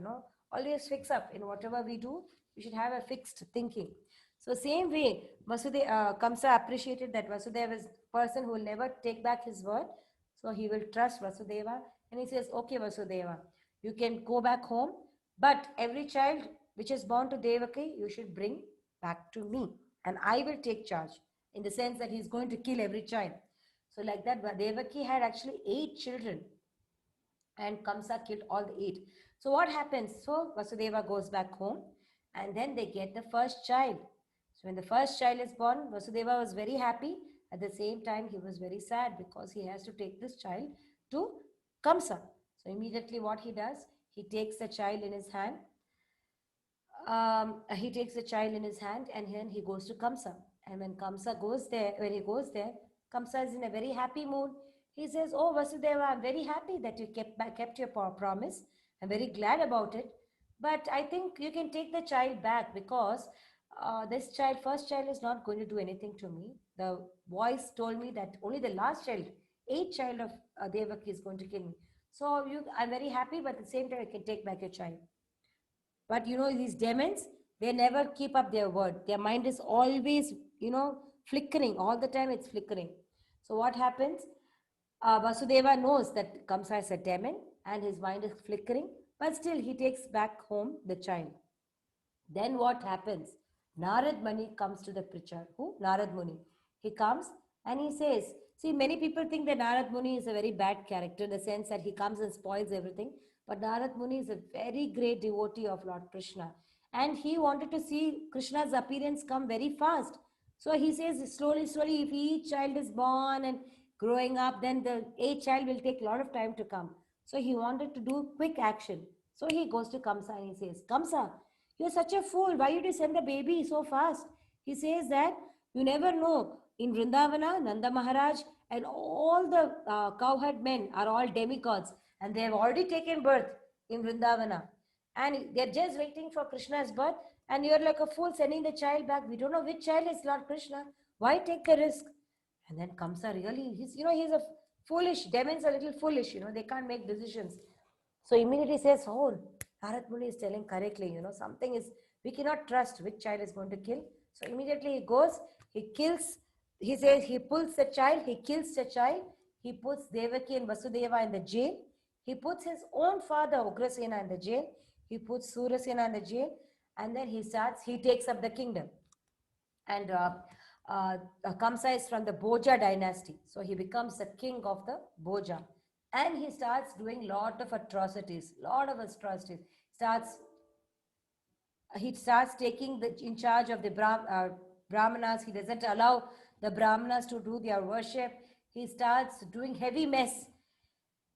always fix up in whatever we do. We should have a fixed thinking. So same way, Kamsa appreciated that Vasudeva is a person who will never take back his word. So he will trust Vasudeva, and he says, okay, Vasudeva, you can go back home, but every child which is born to Devaki, you should bring back to me, and I will take charge, in the sense that he's going to kill every child. So like that, Devaki had actually 8 children, and Kamsa killed all the 8. So what happens? So Vasudeva goes back home, and then they get the first child. So when the first child is born, Vasudeva was very happy. At the same time, he was very sad because he has to take this child to Kamsa. So immediately what he does, he takes the child in his hand. He takes the child in his hand, and then he goes to Kamsa. And when he goes there, Kamsa is in a very happy mood. He says, "Oh Vasudeva, I'm very happy that you kept your promise. I'm very glad about it. But I think you can take the child back, because this first child is not going to do anything to me. The voice told me that only the last child, 8th child of Devaki, is going to kill me. So I'm very happy, but at the same time, I can take back your child." But these demons, they never keep up their word. Their mind is always, flickering. All the time it's flickering. So what happens? Vasudeva knows that Kamsa is a demon and his mind is flickering, but still he takes back home the child. Then what happens? Narad Muni comes to the preacher. Who? Narad Muni. He comes and he says, see, many people think that Narad Muni is a very bad character, in the sense that he comes and spoils everything. But Narad Muni is a very great devotee of Lord Krishna. And he wanted to see Krishna's appearance come very fast. So he says, slowly, if each child is born and growing up, then the 8th child will take a lot of time to come. So he wanted to do quick action. So he goes to Kamsa and he says, "Kamsa, you're such a fool. Why did you send the baby so fast?" He says that you never know. In Vrindavana, Nanda Maharaj and all the cowherd men are all demigods, and they have already taken birth in Vrindavana. And they're just waiting for Krishna's birth. And you're like a fool sending the child back. We don't know which child is Lord Krishna. Why take the risk? And then Kamsa really, he's a foolish. Demons are a little foolish, they can't make decisions. So immediately says, "Oh, Narad Muni is telling correctly, something is, we cannot trust which child is going to kill." So immediately he goes, he kills, he says, he pulls the child, he kills the child, he puts Devaki and Vasudeva in the jail, he puts his own father, Ugrasena, in the jail, he puts Surasena in the jail, and then he takes up the kingdom. And Kamsa is from the Bhoja dynasty. So he becomes the king of the Bhoja. And he starts doing lot of atrocities. He starts taking in charge of the Brahmanas. He doesn't allow the Brahmanas to do their worship. He starts doing heavy mess.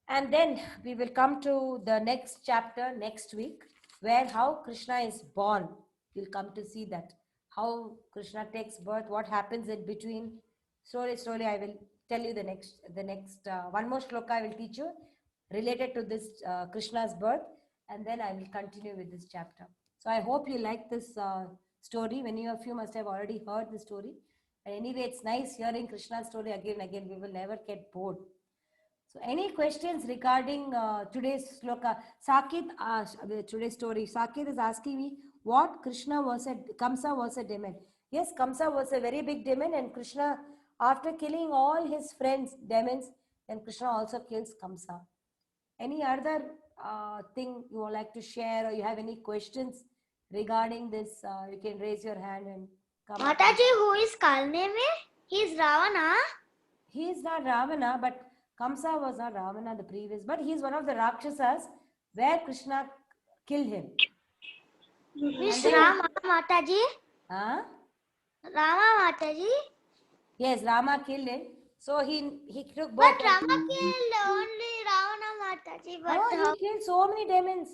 And then we will come to the next chapter next week, where how Krishna is born. We'll come to see that. How Krishna takes birth, what happens in between. Slowly, I will tell you the next one more shloka I will teach you related to this Krishna's birth, and then I will continue with this chapter. So I hope you like this story. Many of you must have already heard the story. And anyway, it's nice hearing Krishna's story again and again. We will never get bored. So any questions regarding today's shloka? Sakit, today's story. Sakit is asking me what Kamsa was a demon. Yes, Kamsa was a very big demon, and Krishna, after killing all his friends, demons, then Krishna also kills Kamsa. Any other thing you would like to share, or you have any questions regarding this? You can raise your hand and come. Mataji, who is Kalneve? He is Ravana. He is not Ravana, but Kamsa was not Ravana the previous, but he is one of the Rakshasas where Krishna killed him. Miss Rama Mataji? Huh? Rama Mataji? Yes, Rama killed him. So he took both. But Rama killed only Ravana Mataji. But he killed so many demons.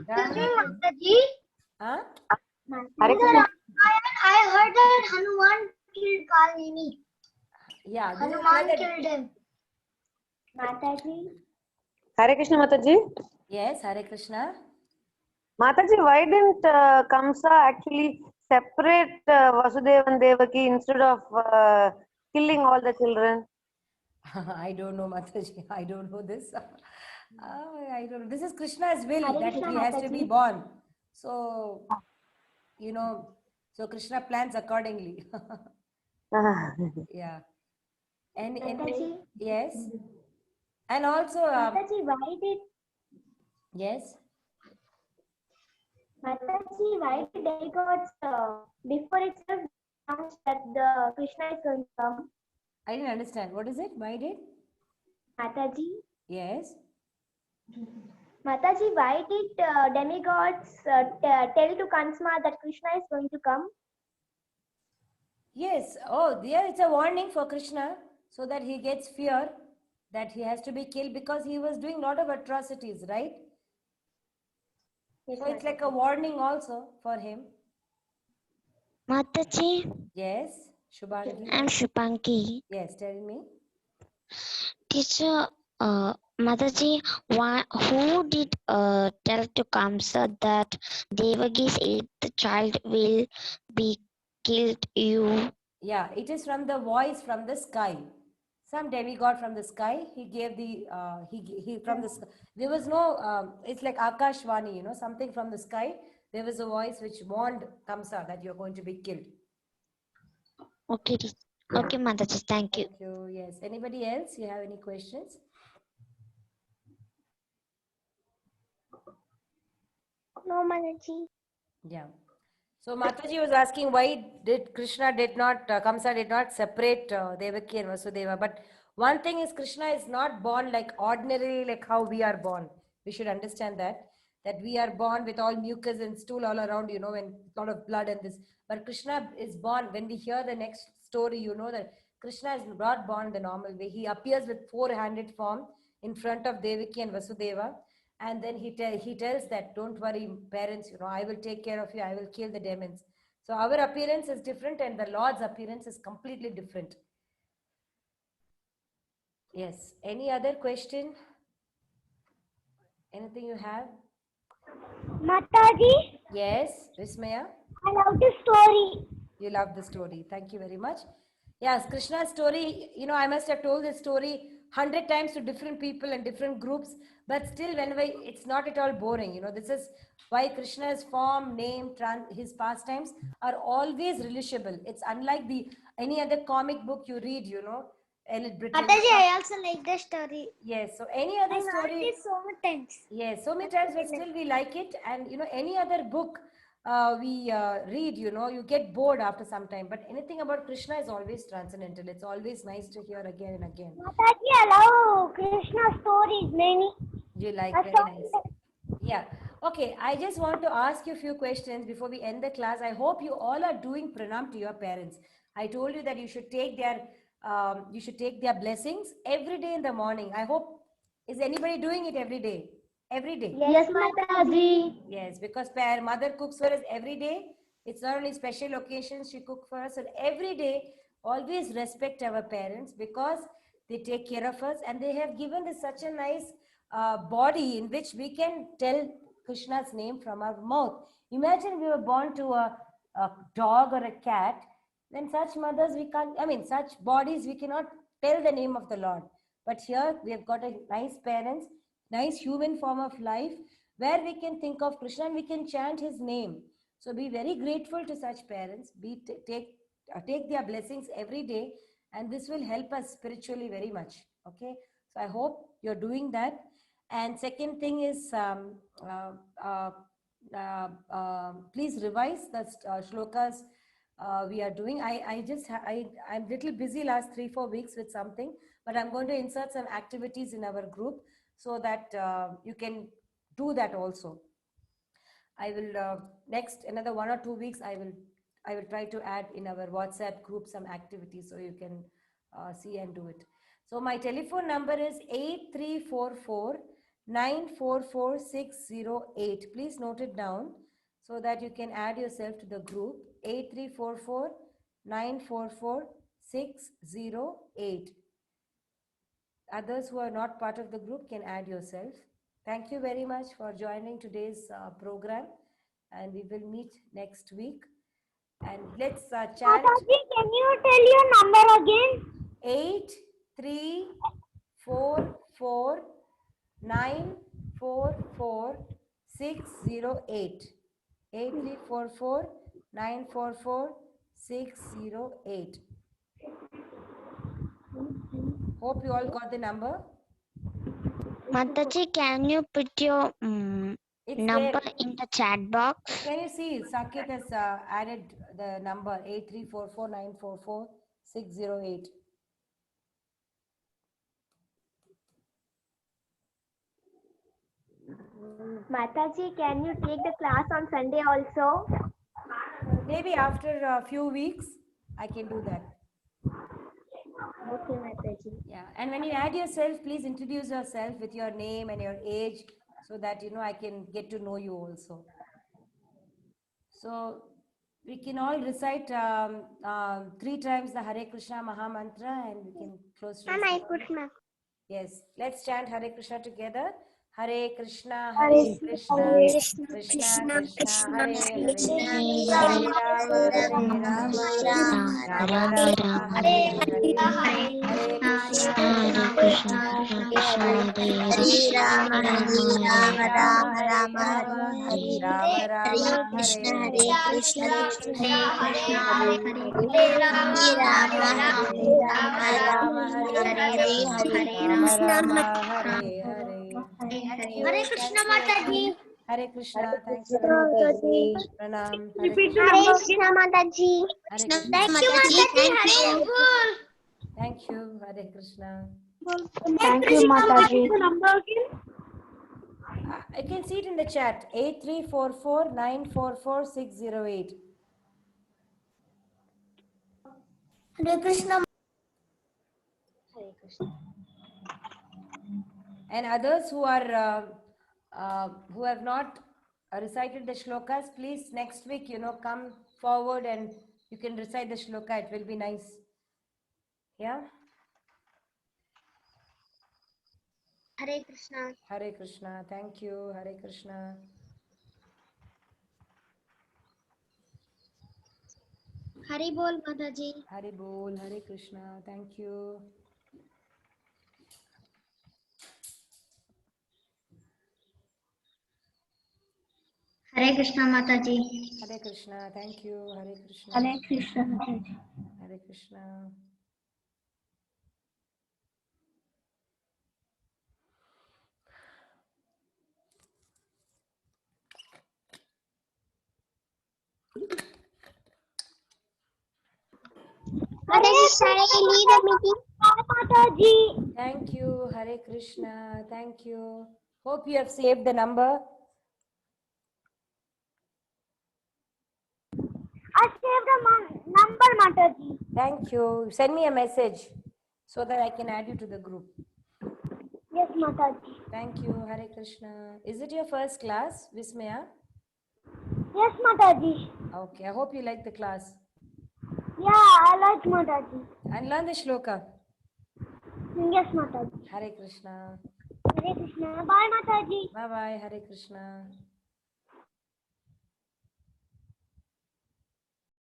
Mataji? Huh? I heard that Hanuman killed Kalnini. Yeah. Hanuman killed him. Mataji? Hare Krishna, Mataji. Yes, Hare Krishna. Mataji, why didn't Kamsa actually separate Vasudeva and Devaki instead of killing all the children? I don't know, Mataji. I don't know this. I don't know. This is Krishna's will that he has to be born. So, so Krishna plans accordingly. Yeah. And yes. And also, Mataji, why did Yes. Mataji, why did demigods before itself announced that the Krishna is going to come? I didn't understand. What is it? Why did? Mataji, Yes. Mataji, why did demigods tell to Kansma that Krishna is going to come? Yes. Oh, there it's a warning for Krishna so that he gets fear that he has to be killed because he was doing a lot of atrocities, right? Yes, So it's like a Mataji. warning also for him. Mataji, Yes. Shubhangi. I'm Shupanki. Yes, tell me. Teacher, Mataji, who did tell to Kamsa that Devagi's eighth child will be killed you? Yeah, it is from the voice from the sky. Some demigod from the sky. He gave the he from the sky. There was no. It's like Akashvani, you know, something from the sky. There was a voice which warned Kamsa that you're going to be killed. Okay, okay, Mataji, thank you. Thank you. Yes. Anybody else? You have any questions? No, Mataji. Yeah. So Mataji was asking why did Krishna did not Kamsa did not separate Devaki and Vasudeva. But one thing is Krishna is not born like ordinarily like how we are born. We should understand that we are born with all mucus and stool all around, you know, and a lot of blood and this. But Krishna is born. When we hear the next story, you know that Krishna is not born the normal way. He appears with four-handed form in front of Devaki and Vasudeva. And then he tells that, don't worry, parents, you know, I will take care of you. I will kill the demons. So our appearance is different and the Lord's appearance is completely different. Yes. Any other question? Anything you have? Mataji, Yes, Vismaya? I love the story. You love the story. Thank you very much. Yes, Krishna's story, you know, I must have told this story 100 times to different people and different groups, but still, whenever it's not at all boring, you know, this is why Krishna's form, name, his pastimes are always relishable. It's unlike any other comic book you read, you know, Elliot Britton. Mataji, I also like the story. Yes, so any other I heard story. it so many times. Yes, so many times, but still we like it. And you know, any other book we read, you know, you get bored after some time. But anything about Krishna is always transcendental. It's always nice to hear again and again. Mataji, I love Krishna stories many. You like That's very all. nice. Yeah. Okay. I just want to ask you a few questions before we end the class. I hope you all are doing pranam to your parents. I told you that you should take their blessings every day in the morning. I hope, is anybody doing it every day? Every day. Yes, Mataji. Yes, because mother cooks for us every day. It's not only special occasions she cooks for us, and every day always respect our parents because they take care of us and they have given us such a nice body in which we can tell Krishna's name from our mouth. Imagine we were born to a dog or a cat, then such mothers we can't, I mean, such bodies we cannot tell the name of the Lord. But here we have got a nice parents, nice human form of life where we can think of Krishna and we can chant his name. So be very grateful to such parents. Take their blessings every day, and this will help us spiritually very much. Okay, so I hope you're doing that. And second thing is, please revise the shlokas we are doing. I'm little busy last 3-4 weeks with something, but I'm going to insert some activities in our group so that you can do that also. I will next another 1 or 2 weeks. I will try to add in our WhatsApp group some activities so you can see and do it. So my telephone number is 8344 944608. Please note it down so that you can add yourself to the group. 8344 944608. Others who are not part of the group can add yourself. Thank you very much for joining today's program, and we will meet next week. And let's chant. Mataji, can you tell your number again? 8344 944608. 8344 944608. Hope you all got the number. Mataji, can you put your It's number there. in the chat box? Can you see Saket has added the number 8344944608. Mataji, can you take the class on Sunday also? Maybe after a few weeks, I can do that. Okay, Mataji. Yeah, and when you add yourself, please introduce yourself with your name and your age so that I can get to know you also. So we can all recite 3 times the Hare Krishna Maha Mantra and we can close today's session. Yes, let's chant Hare Krishna together. Hare Krishna, Hare Krishna, Krishna Krishna, Hare Hare, Hare Rama, Hare Rama, Rama Rama, Hare Hare, Hare Krishna, Hare Krishna, Hare Rama, Rama Rama, Hare Rama, Hare Krishna, Rama Hare Rama, Rama Hare Hare. Hare Krishna Mataji. Hare Krishna, thank you. Pranam. Hare Krishna Mataji. Hare Thank Krishna. you Mataji. Thank you. Hare Krishna. Thank you, Mataji. I can see it in the chat. 8344944608. Hare Krishna. And others who are who have not recited the shlokas, please next week come forward and you can recite the shloka. It will be nice. Yeah. Hare Krishna. Hare Krishna. Thank you. Hare Krishna. Hari Bol Mataji. Hare Bol. Hare Krishna. Thank you. Hare Krishna Mataji. Hare Krishna. Thank you. Hare Krishna. Hare Krishna Mataji. Hare Krishna. Mataji, shall I lead the meeting? Mataji. Thank you. Hare Krishna. Thank you. Hope you have saved the number. I saved the number, Mataji. Thank you. Send me a message so that I can add you to the group. Yes, Mataji. Thank you. Hare Krishna. Is it your first class, Vismaya? Yes, Mataji. Okay. I hope you like the class. Yeah, I like Mataji. And learn the shloka. Yes, Mataji. Hare Krishna. Hare Krishna. Bye, Mataji. Bye bye. Hare Krishna.